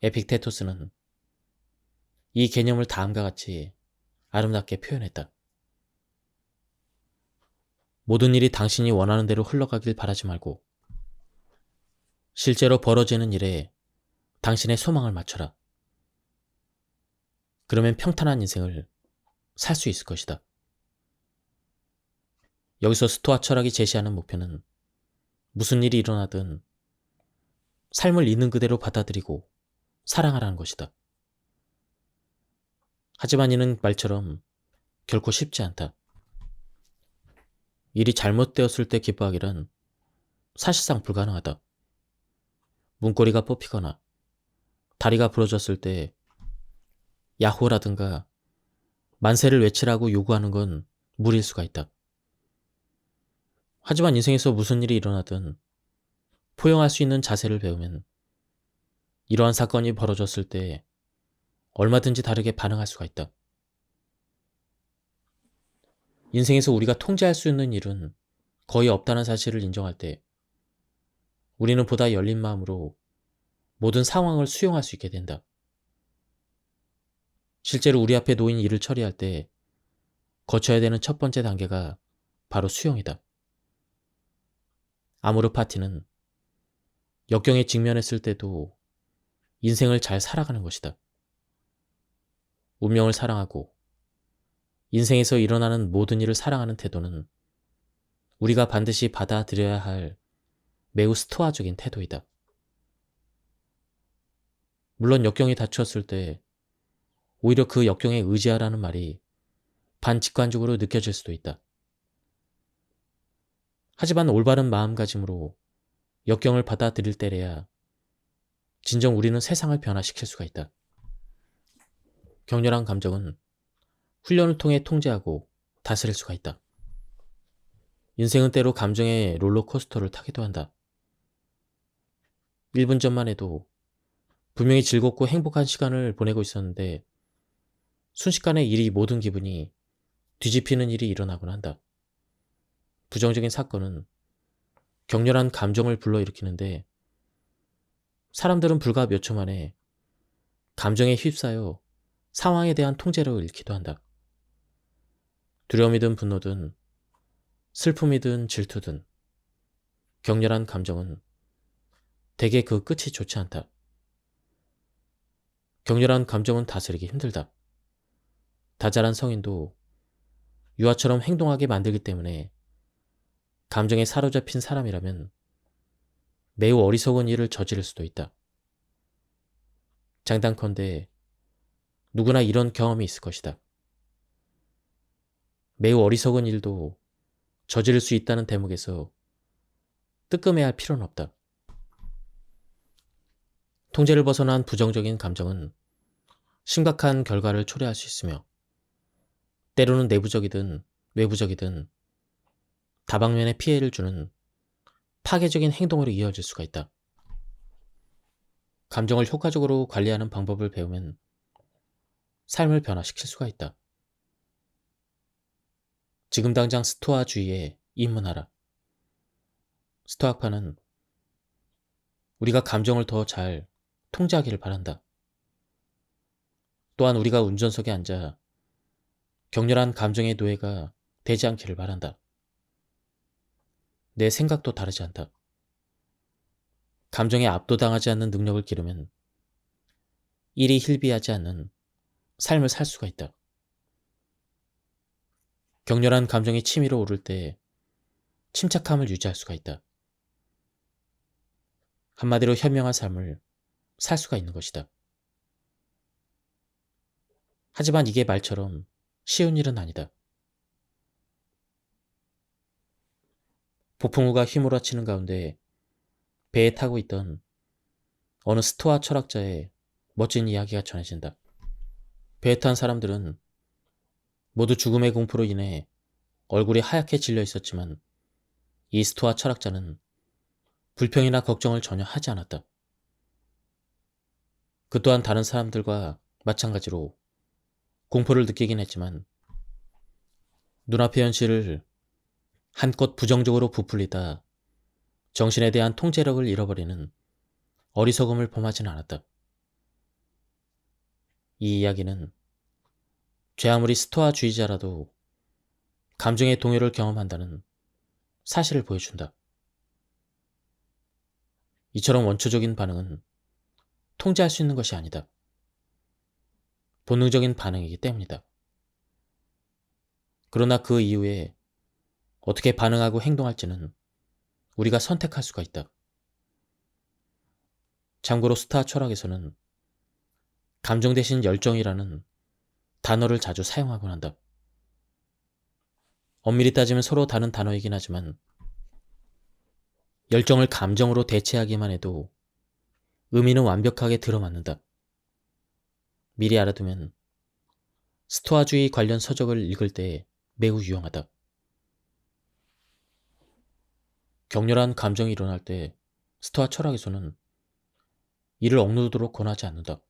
에픽테토스는 이 개념을 다음과 같이 아름답게 표현했다. 모든 일이 당신이 원하는 대로 흘러가길 바라지 말고 실제로 벌어지는 일에 당신의 소망을 맞춰라. 그러면 평탄한 인생을 살 수 있을 것이다. 여기서 스토아 철학이 제시하는 목표는 무슨 일이 일어나든 삶을 있는 그대로 받아들이고 사랑하라는 것이다. 하지만 이는 말처럼 결코 쉽지 않다. 일이 잘못되었을 때 기뻐하기란 사실상 불가능하다. 문고리가 뽑히거나 다리가 부러졌을 때 야호라든가 만세를 외치라고 요구하는 건 무리일 수가 있다. 하지만 인생에서 무슨 일이 일어나든 포용할 수 있는 자세를 배우면 이러한 사건이 벌어졌을 때 얼마든지 다르게 반응할 수가 있다. 인생에서 우리가 통제할 수 있는 일은 거의 없다는 사실을 인정할 때 우리는 보다 열린 마음으로 모든 상황을 수용할 수 있게 된다. 실제로 우리 앞에 놓인 일을 처리할 때 거쳐야 되는 첫 번째 단계가 바로 수용이다. 아모르 파티는 역경에 직면했을 때도 인생을 잘 살아가는 것이다. 운명을 사랑하고 인생에서 일어나는 모든 일을 사랑하는 태도는 우리가 반드시 받아들여야 할 매우 스토아적인 태도이다. 물론 역경이 닥쳤을 때 오히려 그 역경에 의지하라는 말이 반직관적으로 느껴질 수도 있다. 하지만 올바른 마음가짐으로 역경을 받아들일 때래야 진정 우리는 세상을 변화시킬 수가 있다. 격렬한 감정은 훈련을 통해 통제하고 다스릴 수가 있다. 인생은 때로 감정의 롤러코스터를 타기도 한다. 1분 전만 해도 분명히 즐겁고 행복한 시간을 보내고 있었는데 순식간에 모든 기분이 뒤집히는 일이 일어나곤 한다. 부정적인 사건은 격렬한 감정을 불러일으키는데 사람들은 불과 몇 초 만에 감정에 휩싸여 상황에 대한 통제력을 잃기도 한다. 두려움이든 분노든 슬픔이든 질투든 격렬한 감정은 대개 그 끝이 좋지 않다. 격렬한 감정은 다스리기 힘들다. 다자란 성인도 유아처럼 행동하게 만들기 때문에 감정에 사로잡힌 사람이라면 매우 어리석은 일을 저지를 수도 있다. 장단컨대 누구나 이런 경험이 있을 것이다. 매우 어리석은 일도 저지를 수 있다는 대목에서 뜨끔해할 필요는 없다. 통제를 벗어난 부정적인 감정은 심각한 결과를 초래할 수 있으며 때로는 내부적이든 외부적이든 다방면에 피해를 주는 파괴적인 행동으로 이어질 수가 있다. 감정을 효과적으로 관리하는 방법을 배우면 삶을 변화시킬 수가 있다. 지금 당장 스토아주의에 입문하라. 스토아파는 우리가 감정을 더 잘 통제하기를 바란다. 또한 우리가 운전석에 앉아 격렬한 감정의 노예가 되지 않기를 바란다. 내 생각도 다르지 않다. 감정에 압도당하지 않는 능력을 기르면 일이 hil비하지 않는 삶을 살 수가 있다. 격렬한 감정이 치밀어 오를 때 침착함을 유지할 수가 있다. 한마디로 현명한 삶을 살 수가 있는 것이다. 하지만 이게 말처럼 쉬운 일은 아니다. 폭풍우가 휘몰아치는 가운데 배에 타고 있던 어느 스토아 철학자의 멋진 이야기가 전해진다. 배에 탄 사람들은 모두 죽음의 공포로 인해 얼굴이 하얗게 질려 있었지만 이 스토아 철학자는 불평이나 걱정을 전혀 하지 않았다. 그 또한 다른 사람들과 마찬가지로 공포를 느끼긴 했지만 눈앞의 현실을 한껏 부정적으로 부풀리다 정신에 대한 통제력을 잃어버리는 어리석음을 범하지는 않았다. 이 이야기는 죄 아무리 스토아주의자라도 감정의 동요를 경험한다는 사실을 보여준다. 이처럼 원초적인 반응은 통제할 수 있는 것이 아니다. 본능적인 반응이기 때문이다. 그러나 그 이후에 어떻게 반응하고 행동할지는 우리가 선택할 수가 있다. 참고로 스토아 철학에서는 감정 대신 열정이라는 단어를 자주 사용하곤 한다. 엄밀히 따지면 서로 다른 단어이긴 하지만 열정을 감정으로 대체하기만 해도 의미는 완벽하게 들어맞는다. 미리 알아두면 스토아주의 관련 서적을 읽을 때 매우 유용하다. 격렬한 감정이 일어날 때 스토아 철학에서는 이를 억누르도록 권하지 않는다.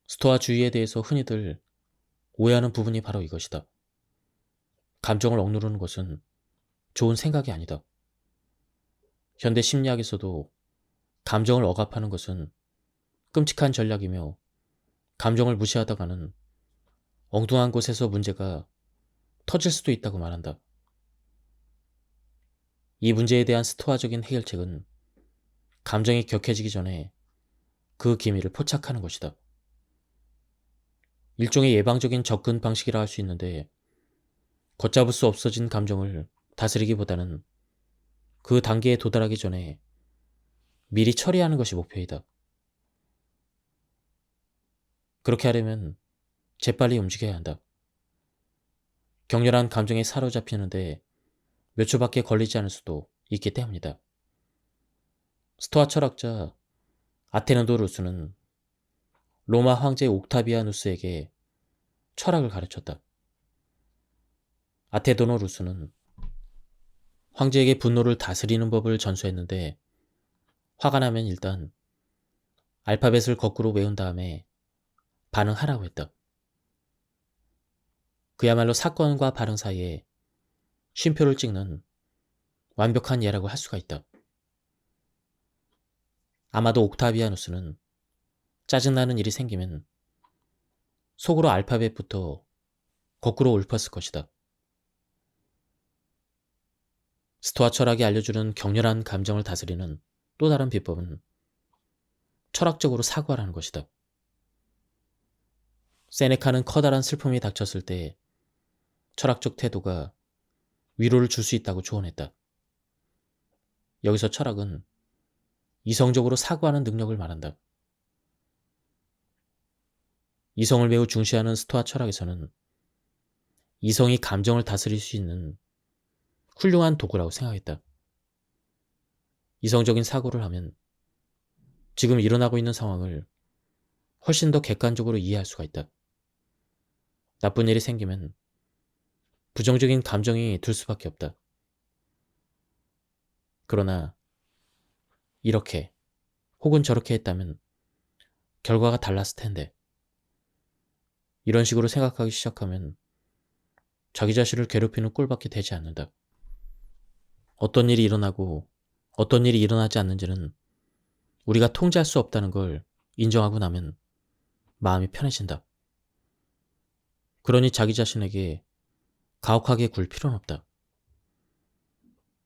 스토아 주의에 대해서 흔히들 오해하는 부분이 바로 이것이다. 감정을 억누르는 것은 좋은 생각이 아니다. 현대 심리학에서도 감정을 억압하는 것은 끔찍한 전략이며, 감정을 무시하다가는 엉뚱한 곳에서 문제가 터질 수도 있다고 말한다. 이 문제에 대한 스토아적인 해결책은 감정이 격해지기 전에 그 기미를 포착하는 것이다. 일종의 예방적인 접근 방식이라 할 수 있는데, 걷잡을 수 없어진 감정을 다스리기보다는 그 단계에 도달하기 전에 미리 처리하는 것이 목표이다. 그렇게 하려면 재빨리 움직여야 한다. 격렬한 감정에 사로잡히는데 몇 초밖에 걸리지 않을 수도 있기 때문이다. 스토아 철학자 아테네도루스는 로마 황제 옥타비아누스에게 철학을 가르쳤다. 아테노루스는 황제에게 분노를 다스리는 법을 전수했는데, 화가 나면 일단 알파벳을 거꾸로 외운 다음에 반응하라고 했다. 그야말로 사건과 반응 사이에 쉼표를 찍는 완벽한 예라고 할 수가 있다. 아마도 옥타비아누스는 짜증나는 일이 생기면 속으로 알파벳부터 거꾸로 읊었을 것이다. 스토아 철학이 알려주는 격렬한 감정을 다스리는 또 다른 비법은 철학적으로 사과라는 것이다. 세네카는 커다란 슬픔이 닥쳤을 때 철학적 태도가 위로를 줄 수 있다고 조언했다. 여기서 철학은 이성적으로 사과하는 능력을 말한다. 이성을 매우 중시하는 스토아 철학에서는 이성이 감정을 다스릴 수 있는 훌륭한 도구라고 생각했다. 이성적인 사고를 하면 지금 일어나고 있는 상황을 훨씬 더 객관적으로 이해할 수가 있다. 나쁜 일이 생기면 부정적인 감정이 들 수밖에 없다. 그러나 이렇게 혹은 저렇게 했다면 결과가 달랐을 텐데, 이런 식으로 생각하기 시작하면 자기 자신을 괴롭히는 꼴밖에 되지 않는다. 어떤 일이 일어나고 어떤 일이 일어나지 않는지는 우리가 통제할 수 없다는 걸 인정하고 나면 마음이 편해진다. 그러니 자기 자신에게 가혹하게 굴 필요는 없다.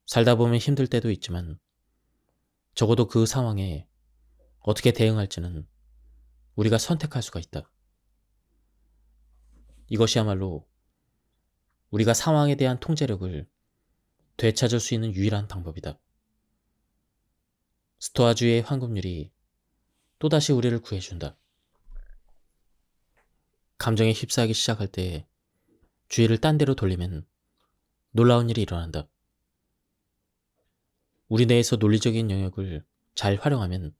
살다 보면 힘들 때도 있지만 적어도 그 상황에 어떻게 대응할지는 우리가 선택할 수가 있다. 이것이야말로 우리가 상황에 대한 통제력을 되찾을 수 있는 유일한 방법이다. 스토아주의의 황금률이 또다시 우리를 구해준다. 감정에 휩싸이기 시작할 때 주의를 딴 데로 돌리면 놀라운 일이 일어난다. 우리 내에서 논리적인 영역을 잘 활용하면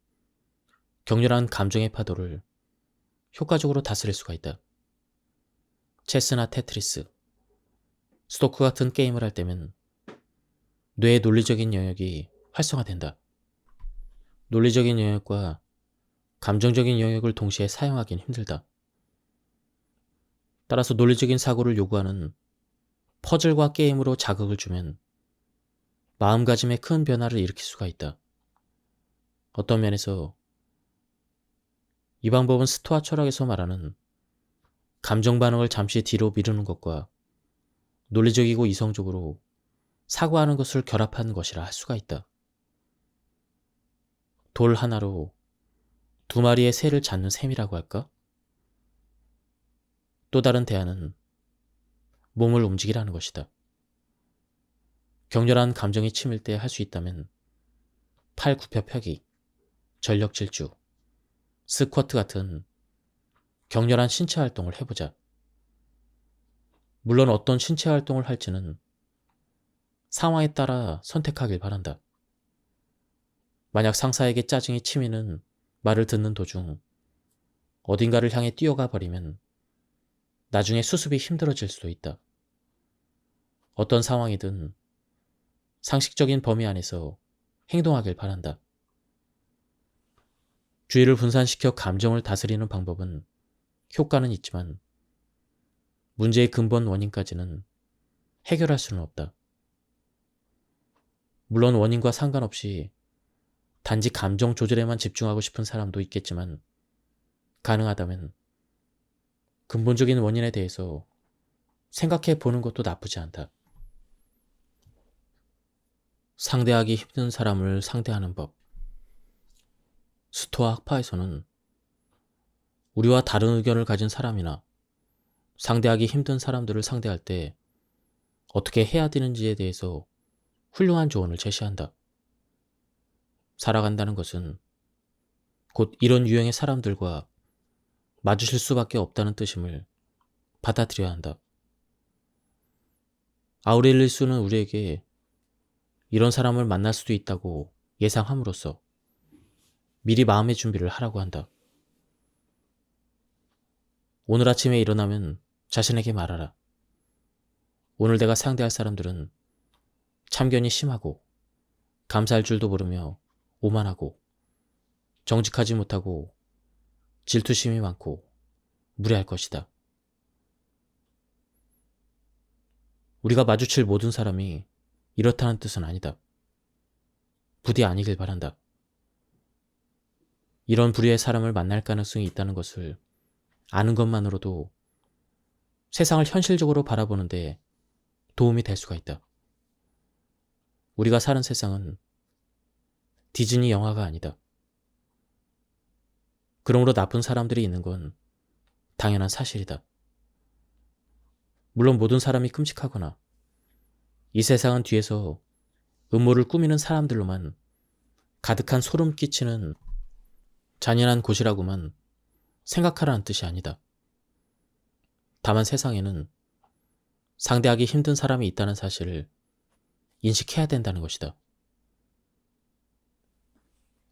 격렬한 감정의 파도를 효과적으로 다스릴 수가 있다. 체스나 테트리스, 수도쿠 같은 게임을 할 때면 뇌의 논리적인 영역이 활성화된다. 논리적인 영역과 감정적인 영역을 동시에 사용하기는 힘들다. 따라서 논리적인 사고를 요구하는 퍼즐과 게임으로 자극을 주면 마음가짐에 큰 변화를 일으킬 수가 있다. 어떤 면에서 이 방법은 스토아 철학에서 말하는 감정 반응을 잠시 뒤로 미루는 것과 논리적이고 이성적으로 사고하는 것을 결합한 것이라 할 수가 있다. 돌 하나로 두 마리의 새를 잡는 셈이라고 할까? 또 다른 대안은 몸을 움직이라는 것이다. 격렬한 감정이 치밀 때 할 수 있다면 팔 굽혀 펴기, 전력 질주, 스쿼트 같은 격렬한 신체 활동을 해보자. 물론 어떤 신체 활동을 할지는 상황에 따라 선택하길 바란다. 만약 상사에게 짜증이 치미는 말을 듣는 도중 어딘가를 향해 뛰어가 버리면 나중에 수습이 힘들어질 수도 있다. 어떤 상황이든 상식적인 범위 안에서 행동하길 바란다. 주의를 분산시켜 감정을 다스리는 방법은 효과는 있지만 문제의 근본 원인까지는 해결할 수는 없다. 물론 원인과 상관없이 단지 감정 조절에만 집중하고 싶은 사람도 있겠지만 가능하다면 근본적인 원인에 대해서 생각해 보는 것도 나쁘지 않다. 상대하기 힘든 사람을 상대하는 법. 스토아 학파에서는 우리와 다른 의견을 가진 사람이나 상대하기 힘든 사람들을 상대할 때 어떻게 해야 되는지에 대해서 훌륭한 조언을 제시한다. 살아간다는 것은 곧 이런 유형의 사람들과 마주칠 수밖에 없다는 뜻임을 받아들여야 한다. 아우렐리우스는 우리에게 이런 사람을 만날 수도 있다고 예상함으로써 미리 마음의 준비를 하라고 한다. 오늘 아침에 일어나면 자신에게 말하라. 오늘 내가 상대할 사람들은 참견이 심하고 감사할 줄도 모르며 오만하고 정직하지 못하고 질투심이 많고 무례할 것이다. 우리가 마주칠 모든 사람이 이렇다는 뜻은 아니다. 부디 아니길 바란다. 이런 부류의 사람을 만날 가능성이 있다는 것을 아는 것만으로도 세상을 현실적으로 바라보는데 도움이 될 수가 있다. 우리가 사는 세상은 디즈니 영화가 아니다. 그러므로 나쁜 사람들이 있는 건 당연한 사실이다. 물론 모든 사람이 끔찍하거나 이 세상은 뒤에서 음모를 꾸미는 사람들로만 가득한 소름 끼치는 잔인한 곳이라고만 생각하라는 뜻이 아니다. 다만 세상에는 상대하기 힘든 사람이 있다는 사실을 인식해야 된다는 것이다.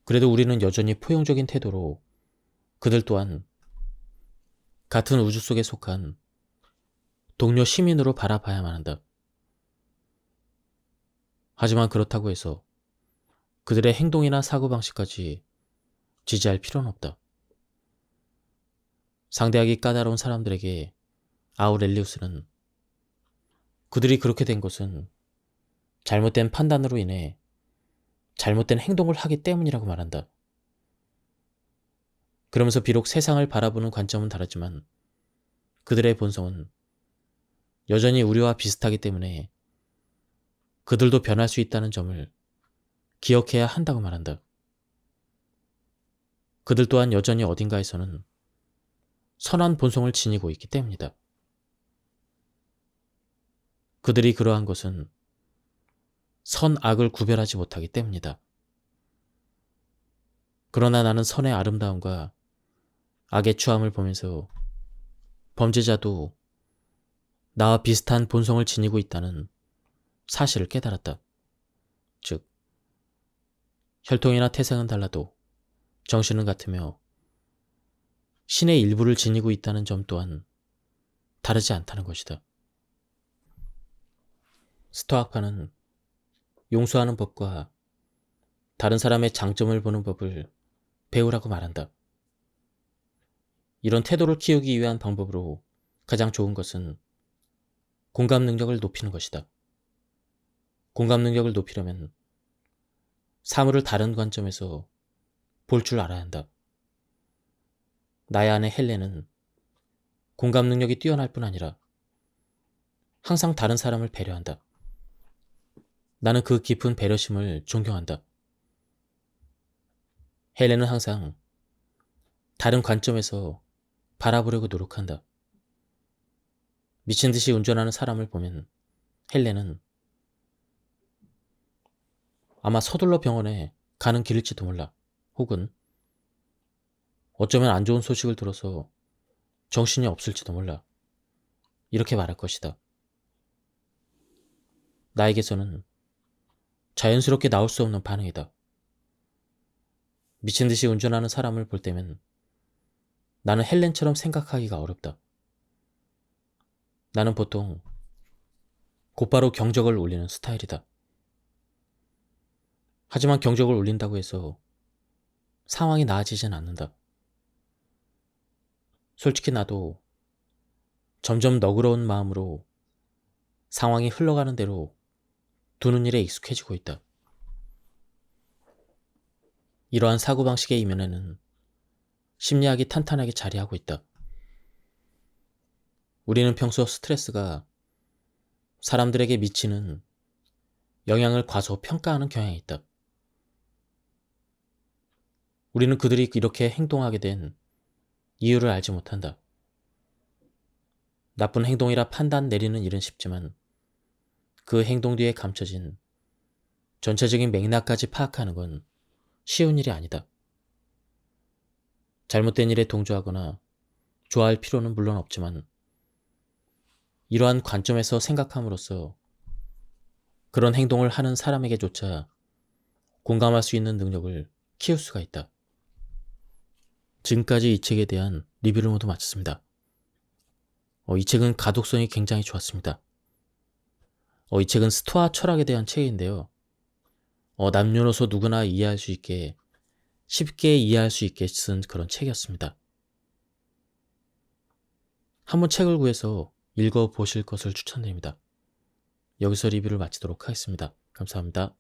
그래도 우리는 여전히 포용적인 태도로 그들 또한 같은 우주 속에 속한 동료 시민으로 바라봐야만 한다. 하지만 그렇다고 해서 그들의 행동이나 사고방식까지 지지할 필요는 없다. 상대하기 까다로운 사람들에게 아우렐리우스는 그들이 그렇게 된 것은 잘못된 판단으로 인해 잘못된 행동을 하기 때문이라고 말한다. 그러면서 비록 세상을 바라보는 관점은 다르지만 그들의 본성은 여전히 우리와 비슷하기 때문에 그들도 변할 수 있다는 점을 기억해야 한다고 말한다. 그들 또한 여전히 어딘가에서는 선한 본성을 지니고 있기 때문이다. 그들이 그러한 것은 선, 악을 구별하지 못하기 때문이다. 그러나 나는 선의 아름다움과 악의 추함을 보면서 범죄자도 나와 비슷한 본성을 지니고 있다는 사실을 깨달았다. 즉, 혈통이나 태생은 달라도 정신은 같으며 신의 일부를 지니고 있다는 점 또한 다르지 않다는 것이다. 스토아파는 용서하는 법과 다른 사람의 장점을 보는 법을 배우라고 말한다. 이런 태도를 키우기 위한 방법으로 가장 좋은 것은 공감 능력을 높이는 것이다. 공감 능력을 높이려면 사물을 다른 관점에서 볼 줄 알아야 한다. 나의 아내 헬렌은 공감 능력이 뛰어날 뿐 아니라 항상 다른 사람을 배려한다. 나는 그 깊은 배려심을 존경한다. 헬렌은 항상 다른 관점에서 바라보려고 노력한다. 미친 듯이 운전하는 사람을 보면 헬렌은 아마 서둘러 병원에 가는 길일지도 몰라. 혹은 어쩌면 안 좋은 소식을 들어서 정신이 없을지도 몰라. 이렇게 말할 것이다. 나에게서는 자연스럽게 나올 수 없는 반응이다. 미친 듯이 운전하는 사람을 볼 때면 나는 헬렌처럼 생각하기가 어렵다. 나는 보통 곧바로 경적을 울리는 스타일이다. 하지만 경적을 울린다고 해서 상황이 나아지진 않는다. 솔직히 나도 점점 너그러운 마음으로 상황이 흘러가는 대로 두는 일에 익숙해지고 있다. 이러한 사고방식의 이면에는 심리학이 탄탄하게 자리하고 있다. 우리는 평소 스트레스가 사람들에게 미치는 영향을 과소평가하는 경향이 있다. 우리는 그들이 이렇게 행동하게 된 이유를 알지 못한다. 나쁜 행동이라 판단 내리는 일은 쉽지만 그 행동 뒤에 감춰진 전체적인 맥락까지 파악하는 건 쉬운 일이 아니다. 잘못된 일에 동조하거나 좋아할 필요는 물론 없지만 이러한 관점에서 생각함으로써 그런 행동을 하는 사람에게조차 공감할 수 있는 능력을 키울 수가 있다. 지금까지 이 책에 대한 리뷰를 모두 마쳤습니다. 이 책은 가독성이 굉장히 좋았습니다. 이 책은 스토아 철학에 대한 책인데요. 남녀노소 누구나 이해할 수 있게, 쉽게 이해할 수 있게 쓴 그런 책이었습니다. 한번 책을 구해서 읽어보실 것을 추천드립니다. 여기서 리뷰를 마치도록 하겠습니다. 감사합니다.